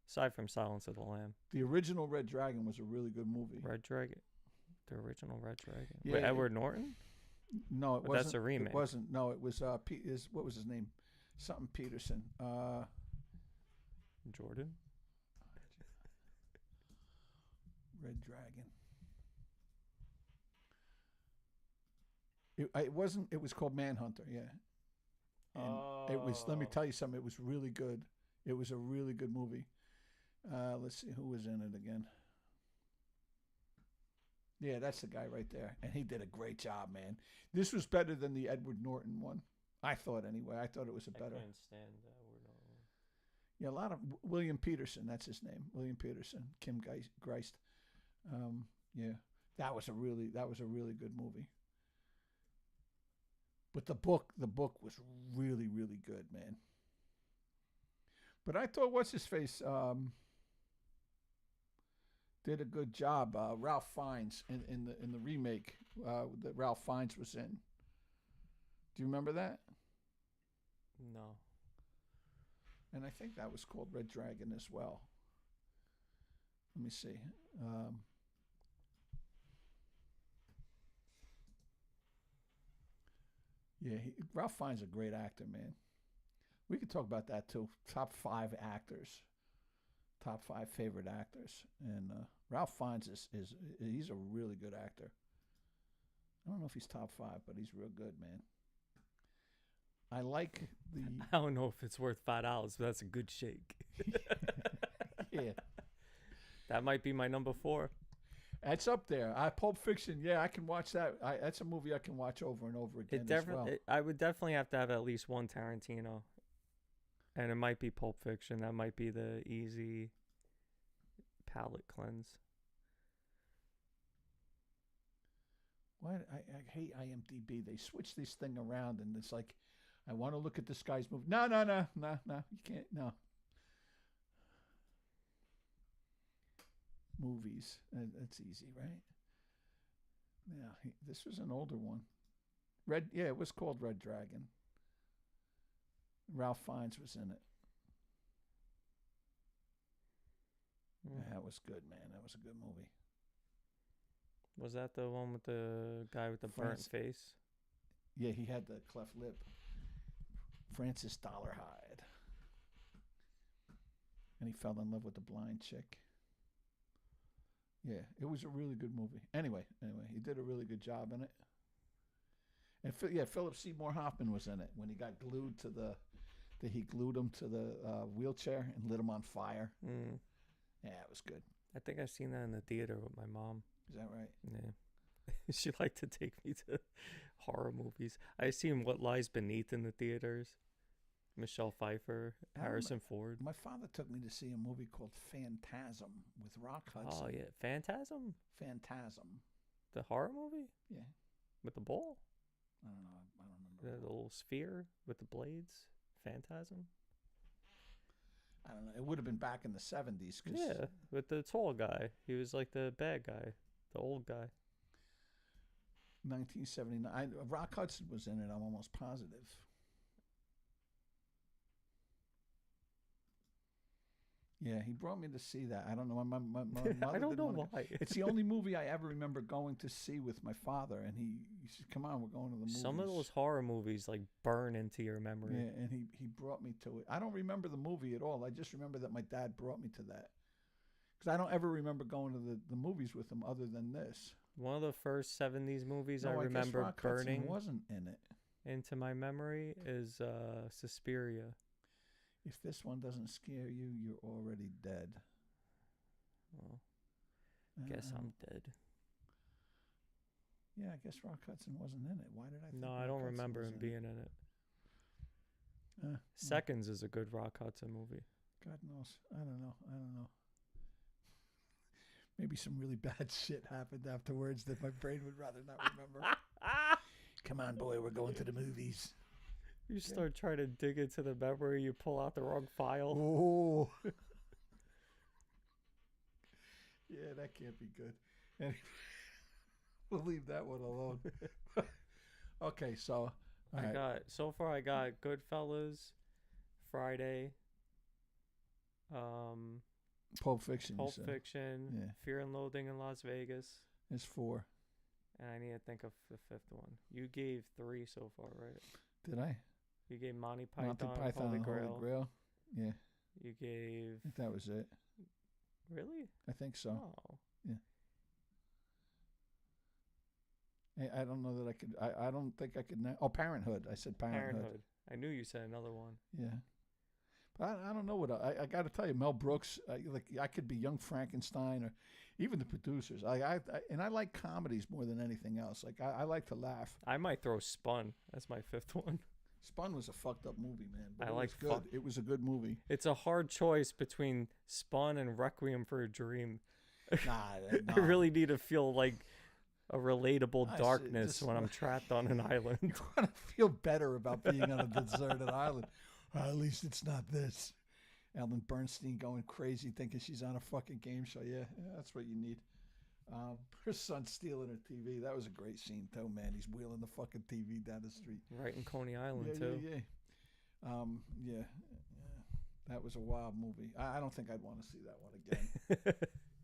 Aside from Silence of the Lamb. The original Red Dragon was a really good movie. Red Dragon. The original Red Dragon. Yeah, With Edward Norton? No, it But wasn't. that's a remake. It wasn't. No, it was what was his name? Something Peterson. Jordan? Red Dragon. It wasn't. It was called Manhunter. Yeah. And it was. Let me tell you something. It was really good. It was a really good movie. Let's see who was in it again. Yeah, that's the guy right there, and he did a great job, man. This was better than the Edward Norton one. I thought anyway. I thought it was a better. I couldn't stand that word. Yeah, a lot of William Peterson. That's his name, William Peterson. Kim Geist. Yeah, that was a really good movie. But the book was really, really good, man. But I thought what's his face did a good job. Ralph Fiennes in the remake that Ralph Fiennes was in. Do you remember that? No. And I think that was called Red Dragon as well. Let me see. Yeah, Ralph Fiennes is a great actor, man. We could talk about that too. Top 5 actors, top 5 favorite actors, and Ralph Fiennes he's a really good actor. I don't know if he's top 5, but he's real good, man. I like the. I don't know if it's worth $5, but that's a good shake. Yeah, that might be my number 4. It's up there. Pulp Fiction. Yeah, I can watch that. That's a movie I can watch over and over again. I would definitely have to have at least one Tarantino, and it might be Pulp Fiction. That might be the easy palate cleanse. Why I hate IMDb. They switch this thing around, and it's like, I want to look at this guy's movie. No, you can't. No. Movies. That's easy, right? Yeah, this was an older one. It was called Red Dragon. Ralph Fiennes was in it. Yeah, that was good, man. That was a good movie. Was that the one with the guy with the burnt face? Yeah, he had the cleft lip. Francis Dollarhide. And he fell in love with the blind chick. Yeah, it was a really good movie. Anyway, he did a really good job in it. And Philip Seymour Hoffman was in it when he got glued to he glued him to the wheelchair and lit him on fire. Mm. Yeah, it was good. I think I've seen that in the theater with my mom. Is that right? Yeah. She liked to take me to horror movies. I seen What Lies Beneath in the theaters. Michelle Pfeiffer, Harrison Ford. My father took me to see a movie called Phantasm with Rock Hudson. Oh, yeah. Phantasm? Phantasm. The horror movie? Yeah. With the ball? I don't know. I don't remember. The little sphere with the blades? Phantasm? I don't know. It would have been back in the 70s. Yeah, with the tall guy. He was like the bad guy, the old guy. 1979. Rock Hudson was in it, I'm almost positive. Yeah, he brought me to see that. I don't know. My mother I don't know why. It's the only movie I ever remember going to see with my father, and he said, "Come on, we're going to the movies." Some of those horror movies like burn into your memory. Yeah, and he brought me to it. I don't remember the movie at all. I just remember that my dad brought me to that. Because I don't ever remember going to the movies with him other than this. One of the first 70s movies No, I remember Rock Hudson burning wasn't in it. into my memory is Suspiria. If this one doesn't scare you, you're already dead. Well, guess I'm dead. Yeah, I guess Rock Hudson wasn't in it. Why did I think No, Rock I don't Hudson remember was him in being in it. Seconds is a good Rock Hudson movie. God knows. I don't know. Maybe some really bad shit happened afterwards that my brain would rather not remember. Come on, boy, we're going to the movies. You start trying to dig into the memory, you pull out the wrong file. Oh. Yeah, that can't be good. Anyway, we'll leave that one alone. Okay, so I got Goodfellas, Friday, Pulp Fiction. Yeah. Fear and Loathing in Las Vegas. It's 4. And I need to think of the 5th one. You gave 3 so far, right? Did I? You gave Monty Python, Holy Grail. Yeah. You gave... I think that was it. Really? I think so. Oh. Yeah. I don't know that I could... I don't think I could... Parenthood. I said Parenthood. I knew you said another one. Yeah. But I don't know what... I got to tell you, Mel Brooks, I could be Young Frankenstein or even the producers. And I like comedies more than anything else. Like, I like to laugh. I might throw Spun. That's my 5th one. Spun was a fucked up movie, man. But I it like was good. It was a good movie. It's a hard choice between Spun and Requiem for a Dream. Nah. I really need to feel like a relatable I see, darkness just- when I'm trapped on an island. You want to feel better about being on a deserted island. At least it's not this. Ellen Bernstein going crazy thinking she's on a fucking game show. Yeah, that's what you need. Her son stealing her TV. That was a great scene, too, man. He's wheeling the fucking TV down the street. Right in Coney Island, Yeah, too. Yeah. That was a wild movie. I don't think I'd want to see that one again.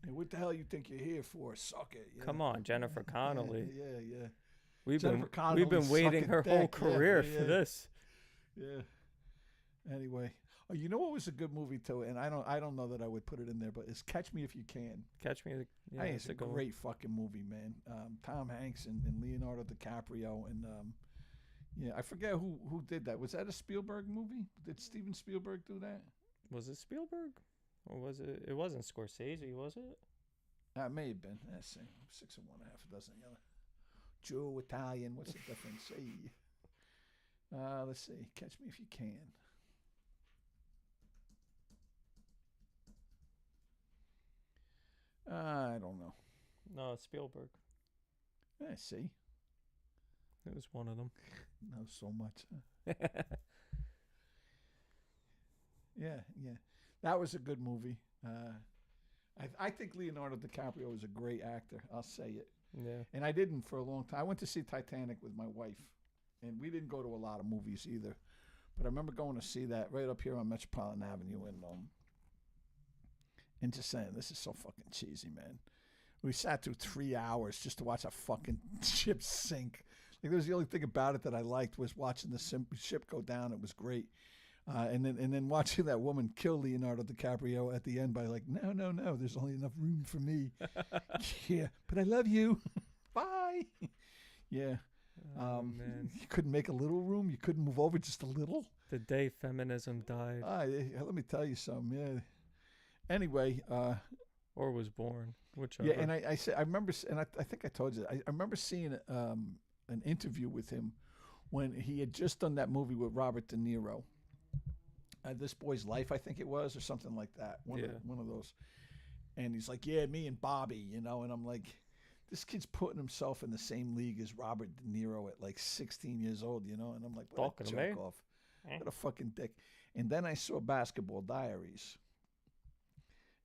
Hey, what the hell you think you're here for? Suck it. Yeah. Come on, Jennifer Connelly. Yeah. We've Jennifer been Connelly's waiting sucking her whole dick. career Yeah, for this. Yeah. Anyway, you know what was a good movie too, and I don't know that I would put it in there, but it's Catch Me If You Can. Catch Me. Yeah, I think it's a good one. great fucking movie, man. Tom Hanks and Leonardo DiCaprio and yeah, I forget who did that. Was that a Spielberg movie? Did Steven Spielberg do that? Was it Spielberg? Or was it? It wasn't Scorsese, was it? It may have been. Let's see. 6 and 1 half a dozen the other. Jew, Italian. What's the difference? Hey. Let's see. Catch Me If You Can. I don't know. No, it's Spielberg. I see. It was one of them. Knows so much. Yeah. That was a good movie. I think Leonardo DiCaprio is a great actor. I'll say it. Yeah. And I didn't for a long time. I went to see Titanic with my wife, and we didn't go to a lot of movies either. But I remember going to see that right up here on Metropolitan Avenue and just saying, this is so fucking cheesy, man. We sat through 3 hours just to watch a fucking ship sink. Like, that was the only thing about it that I liked was watching the ship go down. It was great. And then watching that woman kill Leonardo DiCaprio at the end by like, no, there's only enough room for me. Yeah, but I love you. Bye. Yeah. Man. You couldn't make a little room? You couldn't move over just a little? The day feminism died. Let me tell you something. Yeah. Anyway. Or was born. Whichever. Yeah, and I remember, and I think I told you, I remember seeing an interview with him when he had just done that movie with Robert De Niro. This Boy's Life, I think it was, or something like that. One of those. And he's like, yeah, me and Bobby, and I'm like, this kid's putting himself in the same league as Robert De Niro at like 16 years old, and I'm like, what a jerk off. What a fucking dick. And then I saw Basketball Diaries.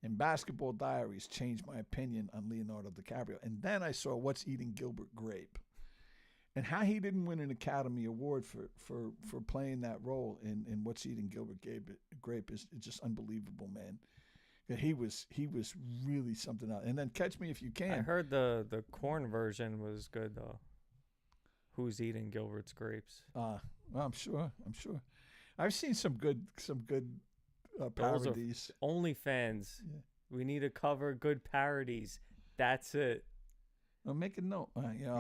And Basketball Diaries changed my opinion on Leonardo DiCaprio. And then I saw What's Eating Gilbert Grape. And how he didn't win an Academy Award for playing that role in What's Eating Gilbert Grape is just unbelievable, man. He was really something else. And then Catch Me If You Can. I heard the corn version was good though. Who's Eating Gilbert's Grapes? Well, I'm sure. I've seen some good parodies. OnlyFans. Yeah. We need to cover good parodies. That's it. Well, make a note.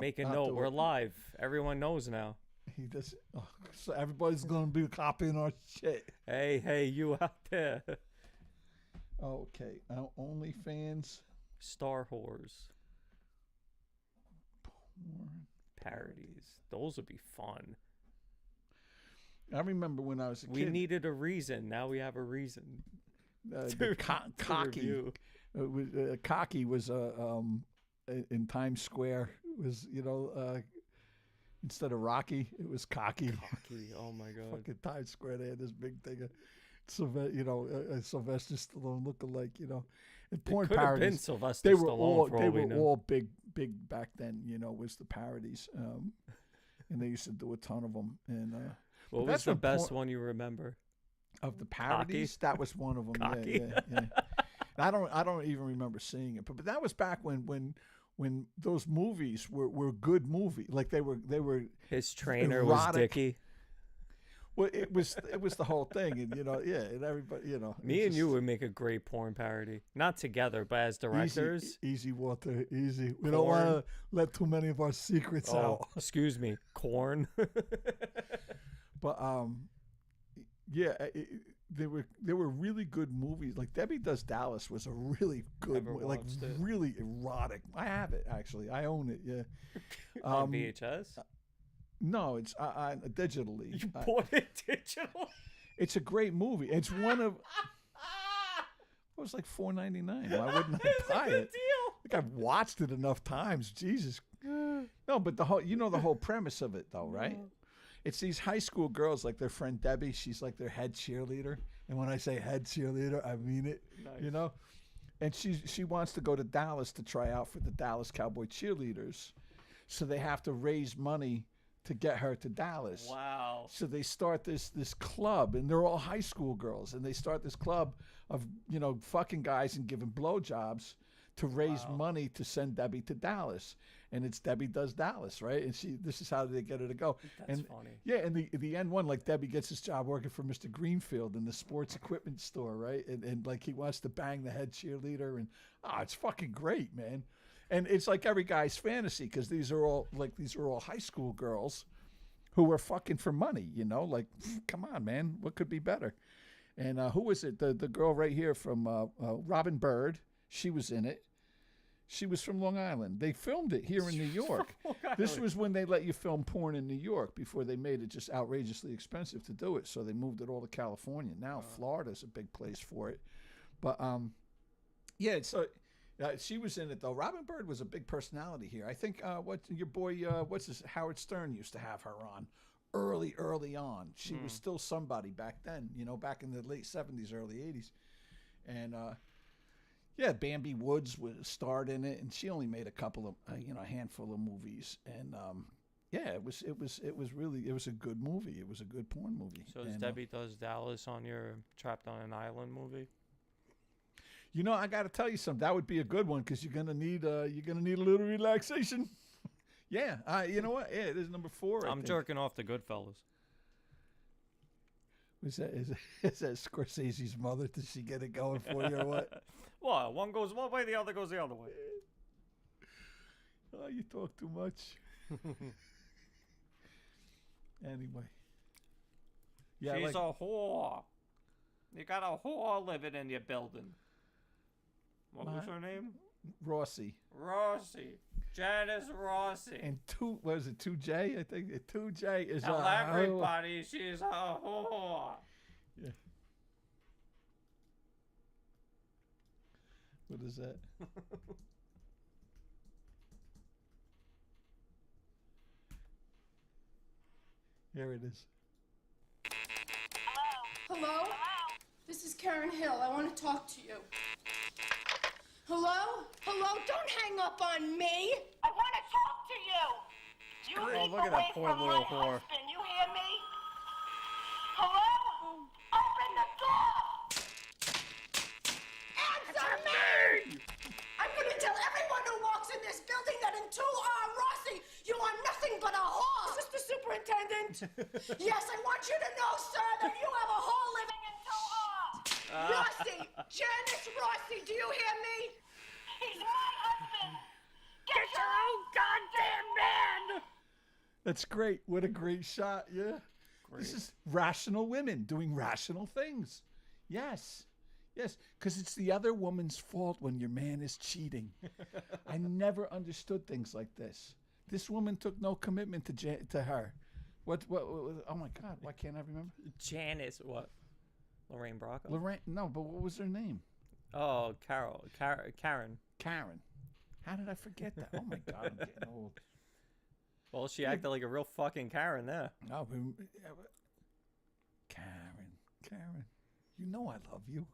Make a note. We're live. Everyone knows now. He does. Oh, so everybody's gonna be copying our shit. Hey, you out there? Okay. OnlyFans. Star Whores. Parodies. Those would be fun. I remember when I was a kid. We needed a reason. Now we have a reason. Cocky. Cocky was in Times Square. It was instead of Rocky, it was Cocky. Cocky. Oh my God. Fucking Times Square. They had this big thing of Sylvester Stallone lookalike. And porn parodies. Been Sylvester they were Stallone all big back then. Was the parodies, and they used to do a ton of them. And what was the best one you remember? Of the parodies, that was one of them. Cocky. Yeah. I don't even remember seeing it, but that was back when those movies were good movies. Like they were. His trainer erotic. Was Dickie. Well, it was the whole thing, and and everybody, Me and you would make a great porn parody, not together, but as directors. Easy, Walter, easy. We don't want to let too many of our secrets out. Excuse me, corn. But there were really good movies. Like Debbie Does Dallas was a really good, really erotic. I have it actually. I own it. Yeah. On VHS. No, it's digitally. You bought it digital? It's a great movie. It's one of. It was like $4.99. Why wouldn't I buy it? Like I've watched it enough times. Jesus. No, but the whole premise of it though, right? It's these high school girls, like their friend Debbie. She's like their head cheerleader, and when I say head cheerleader, I mean it. Nice. You know, and she wants to go to Dallas to try out for the Dallas Cowboy cheerleaders, so they have to raise money to get her to Dallas. Wow. So they start this club, and they're all high school girls, and they start this club of, fucking guys and giving blowjobs to raise money to send Debbie to Dallas. And it's Debbie Does Dallas, right? And this is how they get her to go. That's funny. Yeah, and the end one, like Debbie gets this job working for Mr. Greenfield in the sports equipment store, right? And like he wants to bang the head cheerleader, and it's fucking great, man. And it's like every guy's fantasy, because these are all high school girls who are fucking for money, like, come on, man, what could be better? And who was it? The girl right here from Robin Bird, she was in it. She was from Long Island. They filmed it here in New York. This was when they let you film porn in New York, before they made it just outrageously expensive to do it. So they moved it all to California. Now Florida's a big place for it. But yeah, so she was in it though. Robin Bird was a big personality here. I think what your boy Howard Stern used to have her on early on. She was still somebody back then, back in the late 70s, early 80s. And yeah, Bambi Woods starred in it, and she only made a couple of a handful of movies. And yeah, it was a good movie. It was a good porn movie. So is Debbie Does Dallas on your Trapped on an Island movie? I got to tell you something. That would be a good one, because you're gonna need a little relaxation. Yeah, you know what? Yeah, it is number 4. I'm jerking off to Goodfellas. Is that Scorsese's mother? Did she get it going for you or what? Well, one goes one way, the other goes the other way. Oh, you talk too much. Anyway. Yeah, she's a whore. You got a whore living in your building. What was her name? Rosie. Janice Rossi. And 2J? I think 2J is Tell everybody she's a whore. Yeah. What is that? Here it is. Hello? This is Karen Hill. I want to talk to you. Hello? Hello? Don't hang up on me. I want to talk to you. You keep look at away that poor from little my whore. husband. You hear me? Hello? Open the door. Answer me! I'm going to tell everyone who walks in this building that in 2R Rossi, you are nothing but a whore. Is this the superintendent? Yes, I want you to know, sir, that you have a whore living in 2R. Rossi! Janice Rossi, do you hear me? He's my husband. Get your own goddamn man. That's great. What a great shot. Yeah. Great. This is rational women doing rational things. Yes. Yes. Because it's the other woman's fault when your man is cheating. I never understood things like this. This woman took no commitment to her. What? Oh my God. Why can't I remember? Janice, what? Lorraine Bracco? No, but what was her name? Oh, Karen. How did I forget that? Oh my God, I'm getting old. Well, she acted like a real fucking Karen there. No, Karen, you know I love you.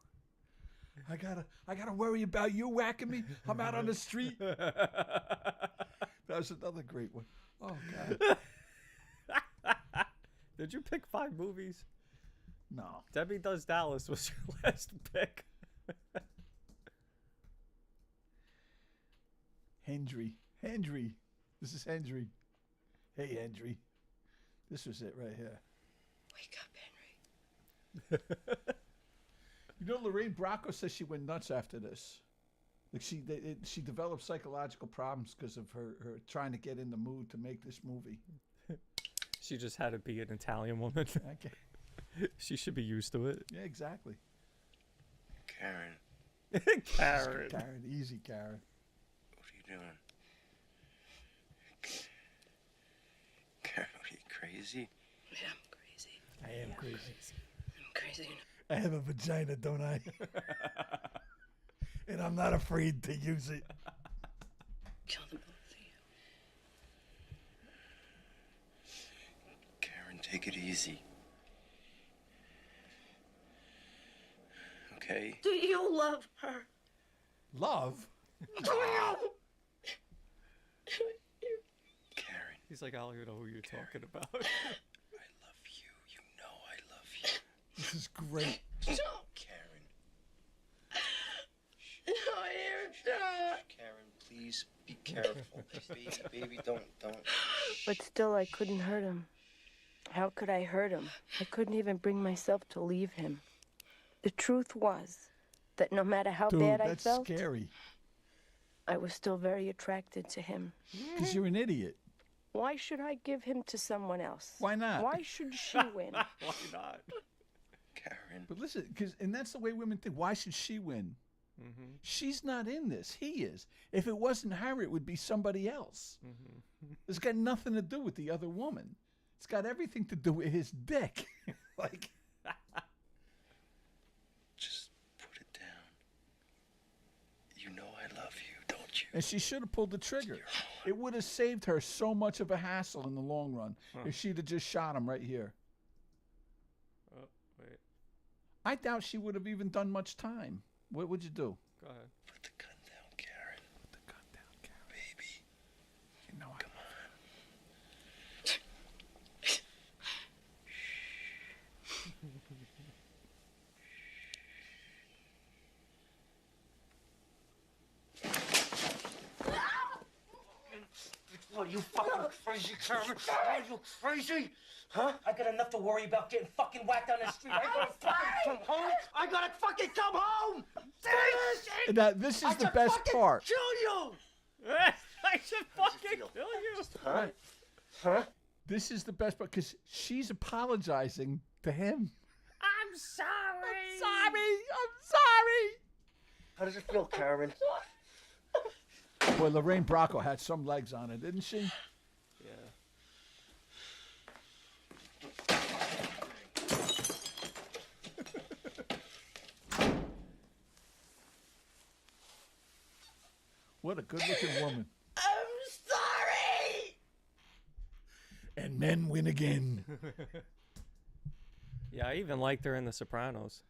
I gotta worry about you whacking me. I'm out on the street. That was another great one. Oh God. Did you pick 5 movies? No. Debbie Does Dallas was your last pick. Hendry. This is Hendry. Hey, Hendry. This was it right here. Wake up, Henry. Lorraine Bracco says she went nuts after this. Like she developed psychological problems because of her trying to get in the mood to make this movie. She just had to be an Italian woman. Okay. She should be used to it. Yeah, exactly. Karen. Karen, easy, Karen. What are you doing? Karen, what are you crazy? Yeah, I'm crazy. I am crazy. I'm crazy. I have a vagina, don't I? And I'm not afraid to use it. Kill the both of you. Karen, take it easy. Okay? Do you love her? Love? Do you? Karen. He's like, I don't even know who you're talking about. I love you. You know I love you. This is great. Karen. No, you're not. Karen, please be careful. baby, don't. But still, I couldn't hurt him. How could I hurt him? I couldn't even bring myself to leave him. The truth was that no matter how Dude, bad I that's felt, scary. I was still very attracted to him. Because you're an idiot. Why should I give him to someone else? Why not? Why should she win? Why not? Karen. But listen, and that's the way women think. Why should she win? Mm-hmm. She's not in this. He is. If it wasn't her, it would be somebody else. Mm-hmm. It's got nothing to do with the other woman. It's got everything to do with his dick. Like, Just put it down. You know I love you, don't you? and she should have pulled the trigger. It would have saved her so much of a hassle in the long run if she'd have just shot him right here. Oh, wait. I doubt she would have even done much time. What would you do? Go ahead. Put the gun down, Karen. Put the gun down, Karen. Baby. You know, Come on. What, are you fucking crazy, Karen? Are you crazy? Huh? I got enough to worry about getting fucking whacked on the street. I gotta fucking come home. I gotta fucking come home. Now, this is the best part. Kill you. I should fucking kill you. Right. Huh? This is the best part because she's apologizing to him. I'm sorry. I'm sorry. How does it feel, Karen? Boy, Lorraine Bracco had some legs on it, didn't she? Yeah. What a good-looking woman. I'm sorry. And men win again. Yeah, I even liked her in The Sopranos.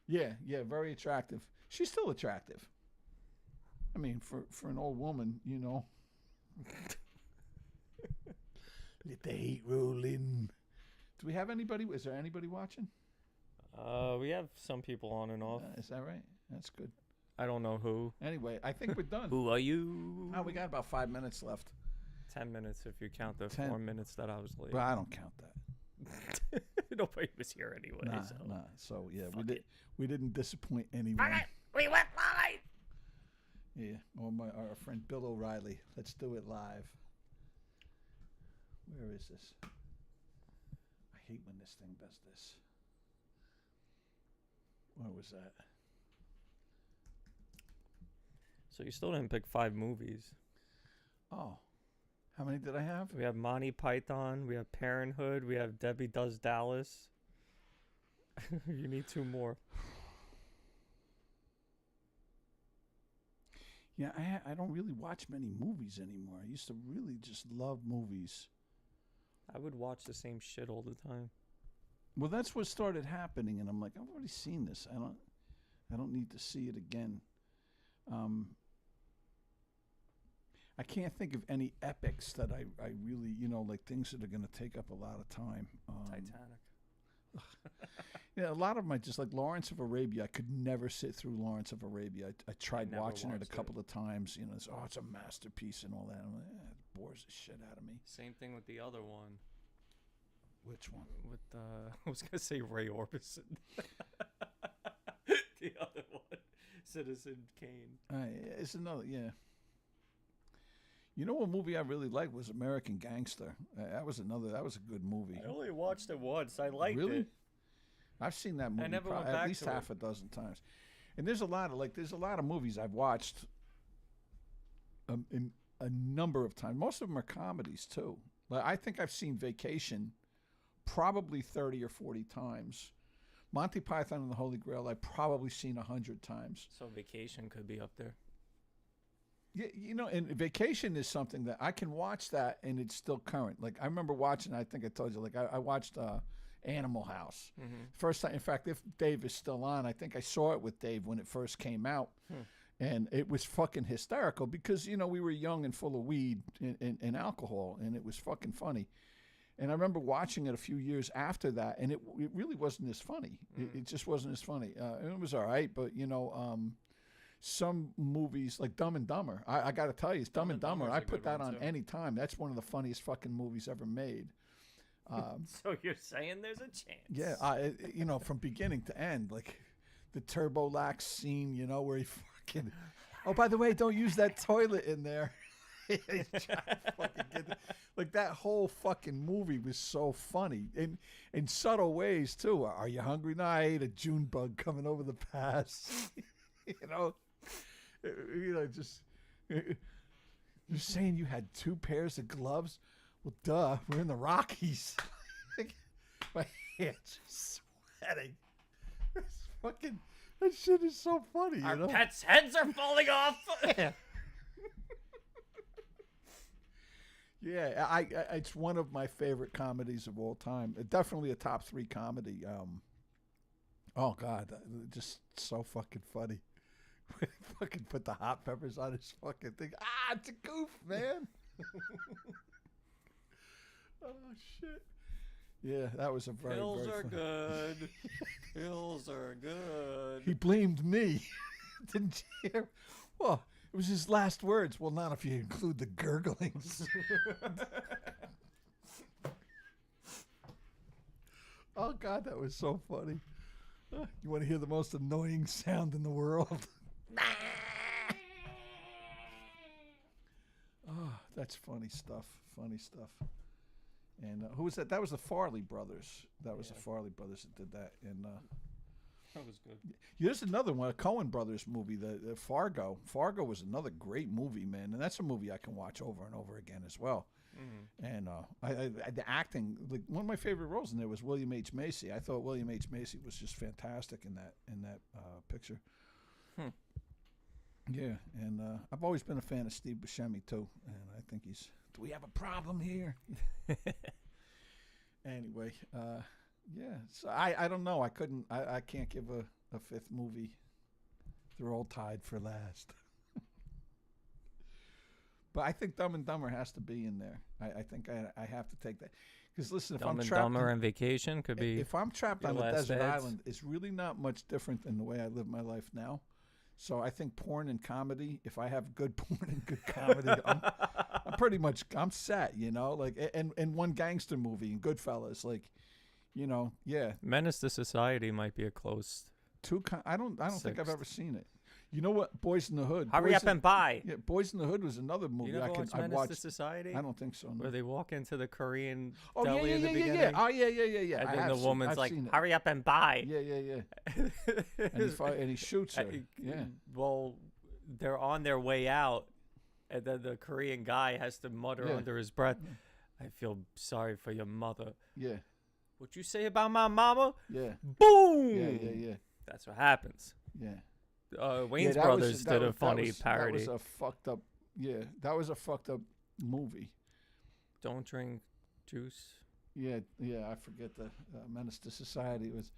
Yeah, very attractive. She's still attractive. I mean, for an old woman, you know. Let the hate roll in. Do we have anybody? Is there anybody watching? We have some people on and off. Is that right? That's good. I don't know who. Anyway, I think we're done. Who are you? Oh, we got about 5 minutes left. 10 minutes if you count the 10. 4 minutes that I was late. But I don't count that. Nobody was here anyway. Nah, so. nah. So yeah, Fuck we didn't disappoint anyone. We went live. Yeah, or our friend Bill O'Reilly. Let's do it live. Where is this? I hate when this thing does this. Where was that? So you still didn't pick 5 movies. Oh, how many did I have? We have Monty Python. We have Parenthood. We have Debbie Does Dallas. You need 2 more. Yeah, I don't really watch many movies anymore. I used to really just love movies. I would watch the same shit all the time. Well, that's what started happening, and I'm like, I've already seen this. I don't need to see it again. I can't think of any epics that I really, like things that are going to take up a lot of time. Titanic. Yeah, a lot of them I just like Lawrence of Arabia. I could never sit through Lawrence of Arabia. I tried never watching it a watched couple of times. It's a masterpiece and all that. I'm like, it bores the shit out of me. Same thing with the other one. Which one? With I was gonna say Ray Orbison. The other one, Citizen Kane. It's another, yeah. You know what movie I really liked was American Gangster. That was a good movie. I only watched it once. I liked really? it. I've seen that movie never went at back least to half it. a dozen times. And there's a lot of movies I've watched in a number of times. Most of them are comedies too. Like I think I've seen Vacation probably 30 or 40 times. Monty Python and the Holy Grail I've probably seen 100 times. So Vacation could be up there. Yeah, you know, and Vacation is something that I can watch that and it's still current. Like I remember watching, I think I told you, like I watched Animal House. First time, in fact, if Dave is still on, I think I saw it with Dave when it first came out. And it was fucking hysterical because, you know, we were young and full of weed and alcohol, and it was fucking funny. And I remember watching it a few years after that, and it really wasn't as funny. It just wasn't as funny. It was all right, but, you know, some movies like Dumb and Dumber, I got to tell you, it's Dumb and Dumber. I put that on any time. That's one of the funniest fucking movies ever made. So you're saying there's a chance? Yeah, you know, from beginning to end, like the Turbo Lax scene, you know, where he fucking, oh, by the way, don't use that toilet in there. He's trying to fucking get like that whole fucking movie was so funny in subtle ways too. Are you hungry? No, I ate a June bug coming over the pass. You know, just you're saying you had 2 pairs of gloves. Well, duh, we're in the Rockies. My hands are sweating. It's fucking, that shit is so funny. Our you know? pets' heads are falling off. Yeah, it's one of my favorite comedies of all time. Definitely a top 3 comedy. Oh God, just so fucking funny. Fucking put the hot peppers on his fucking thing. Ah, it's a goof, man. Oh shit. Yeah, that was a very, Pills very are funny. good. Pills are good. He blamed me. Didn't you hear? Well, it was his last words. Well, not if you include the gurglings. Oh God, that was so funny. You want to hear the most annoying sound in the world? Oh, that's funny stuff. Funny stuff. And who was that? That was the Farley brothers. That was the Farley brothers that did that. And that was good. Here's another one, a Coen Brothers movie, the Fargo. Fargo was another great movie, man, and that's a movie I can watch over and over again as well. And the acting, like one of my favorite roles in there was William H. Macy. I thought William H. Macy was just fantastic in that picture. Yeah, and I've always been a fan of Steve Buscemi too, and I think he's. Do we have a problem here? Anyway, yeah. So I don't know. I can't give a 5th movie. They're all tied for last. But I think Dumb and Dumber has to be in there. I think I have to take that. Because listen, if Dumb I'm and trapped Dumber and Vacation could be. If I'm trapped your on a last desert ads. island, it's really not much different than the way I live my life now. So I think porn and comedy. If I have good porn and good comedy, I'm set. You know, like and one gangster movie and Goodfellas, like, you know, yeah. Menace to Society might be a close. I don't think I've ever seen it. You know what? Boys in the Hood. Hurry up and buy. Yeah, Boys in the Hood was another movie You never I watched watched. Menace to Society? I don't think so. No. Where they walk into the Korean Oh deli in the beginning. Oh yeah. And I then have the seen- woman's I've like, seen it. "Hurry up and buy." Yeah. and he shoots her. Yeah. Well, they're on their way out, and then the Korean guy has to mutter under his breath, "I feel sorry for your mother." Yeah. What you say about my mama? Yeah. Boom. Yeah. That's what happens. Yeah. Wayne's that Brothers was- did that a was- funny that parody. That was a fucked up. Yeah, that was a fucked up movie. Don't drink juice. Yeah. I forget the Menace to Society was.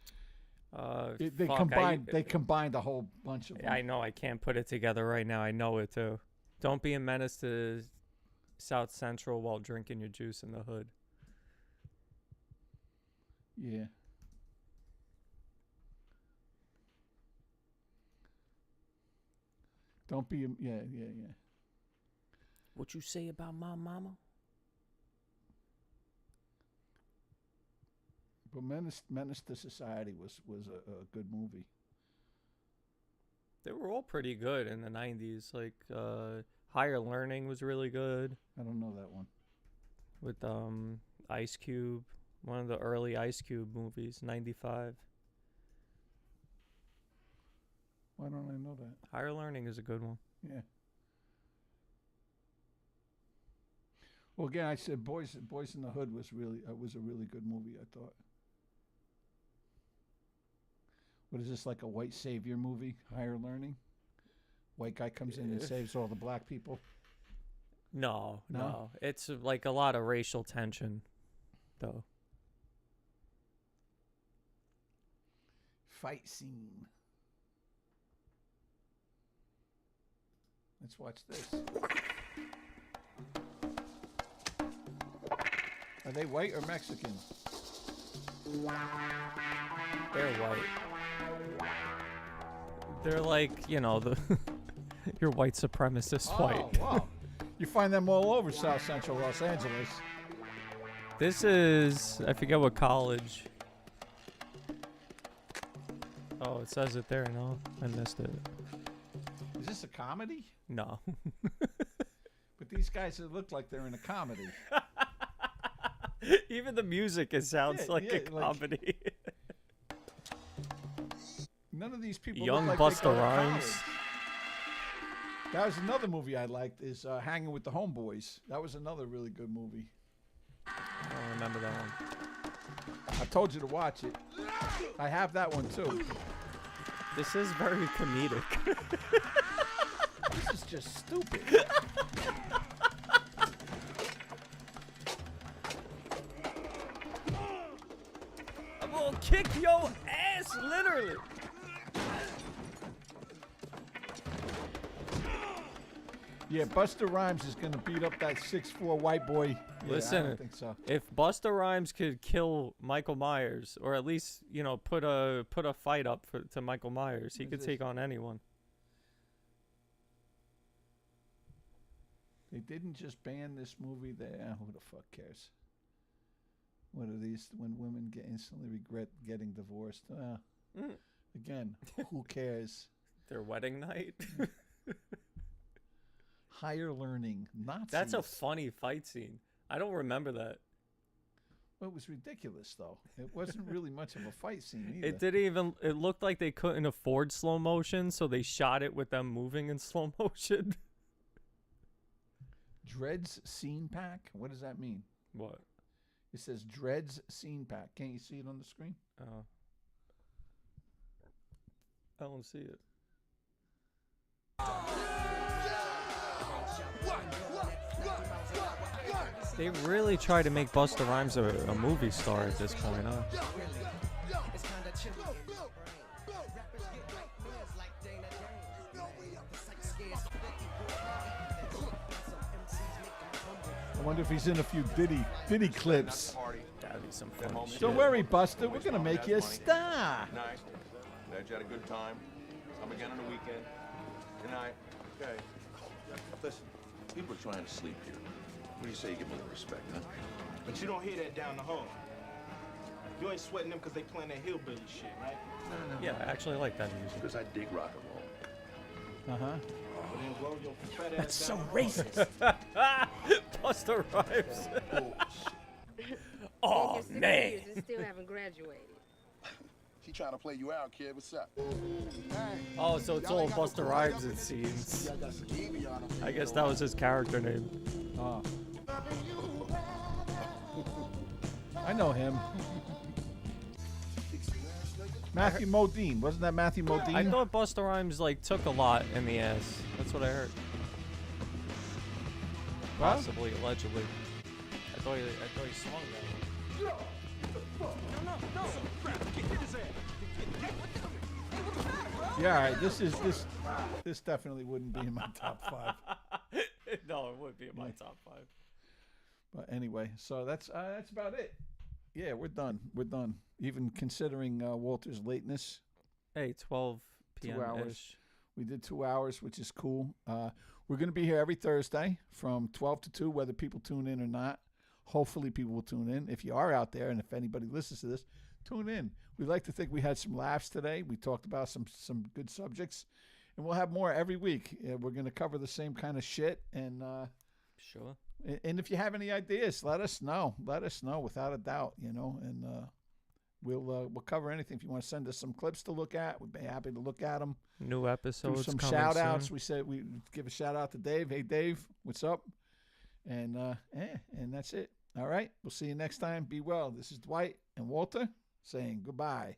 They fuck, combined a whole bunch of them. I know. I can't put it together right now. I know it too. Don't be a menace to South Central while drinking your juice in the hood. Yeah. Don't be. Yeah. What you say about my mama? But Menace to Society was a good movie. They were all pretty good in the 90s. Like Higher Learning was really good. I don't know that one. With Ice Cube, one of the early Ice Cube movies, 95. Why don't I know that? Higher Learning is a good one. Yeah. Well, again, I said Boys in the Hood was a really good movie, I thought. What is this, like a white savior movie? Higher Learning? White guy comes in and saves all the black people? No. It's like a lot of racial tension, though. Fight scene. Let's watch this. Are they white or Mexican? They're white. They're like, you know, the your white supremacist white. Wow. You find them all over South Central Los Angeles. This is, I forget what college. Oh, it says it there. No, I missed it. Is this a comedy? No. But these guys look like they're in a comedy. Even the music, it sounds like a comedy. None of these people Young look like Busta they go to Rhymes. college. That was another movie I liked, is Hanging with the Homeboys. That was another really good movie. I don't remember that one. I told you to watch it. I have that one too. This is very comedic. This is just stupid. I'm gonna kick your ass, literally. Yeah, Busta Rhymes is going to beat up that 6'4" white boy. Yeah, Listen, I don't think so. If Busta Rhymes could kill Michael Myers, or at least, you know, put a fight up to Michael Myers, he could take on anyone. They didn't just ban this movie there. Who the fuck cares? What are these? When women instantly regret getting divorced. Again, who cares? Their wedding night. Higher Learning. Nazis. That's a funny fight scene. I don't remember that. Well, it was ridiculous, though. It wasn't really much of a fight scene either. It didn't even. It looked like they couldn't afford slow motion, so they shot it with them moving in slow motion. Dreads Scene Pack? What does that mean? What? It says Dreads Scene Pack. Can't you see it on the screen? Oh. I don't see it. They really try to make Busta Rhymes a movie star at this point, huh? I wonder if he's in a few Diddy clips. That'd be some fun shit. Don't worry, Busta. We're going to make you a star. Nice. Glad you had a good time. Come again on the weekend. Good night. Okay. Listen, people are trying to sleep here. What do you say you give them a little respect, huh? But you don't hear that down the hall. You ain't sweating them because they playing that hillbilly shit, right? No. Yeah, I actually like that music. Because I dig rock and roll. Uh-huh. But then blow your fat That's ass so down. racist. Busta Rhymes. Oh, Oh, man. You still haven't graduated. She trying to play you out, kid. What's up? Oh, so it's all Busta Rhymes, it seems. I guess that was his character name. Oh. I know him. Matthew Modine. Wasn't that Matthew Modine? I thought Busta Rhymes like took a lot in the ass. That's what I heard. What? Possibly, allegedly. I thought he swung that one. Yeah, all right. This definitely wouldn't be in my top 5. No, it would be in my top 5. But anyway, so that's about it. Yeah, we're done. We're done. Even considering Walter's lateness. Hey, 12 p.m. 2 hours. We did 2 hours, which is cool. We're going to be here every Thursday from 12 to 2, whether people tune in or not. Hopefully people will tune in. If you are out there, and if anybody listens to this, tune in. We like to think we had some laughs today. We talked about some good subjects. And we'll have more every week. We're going to cover the same kind of shit. And sure. And if you have any ideas, let us know. Let us know without a doubt, you know. And we'll cover anything. If you want to send us some clips to look at, we'd be happy to look at them. New episodes Do some coming shout outs. soon. We said we give a shout out to Dave. Hey, Dave, what's up? And that's it. All right. We'll see you next time. Be well. This is Dwight and Walter saying goodbye.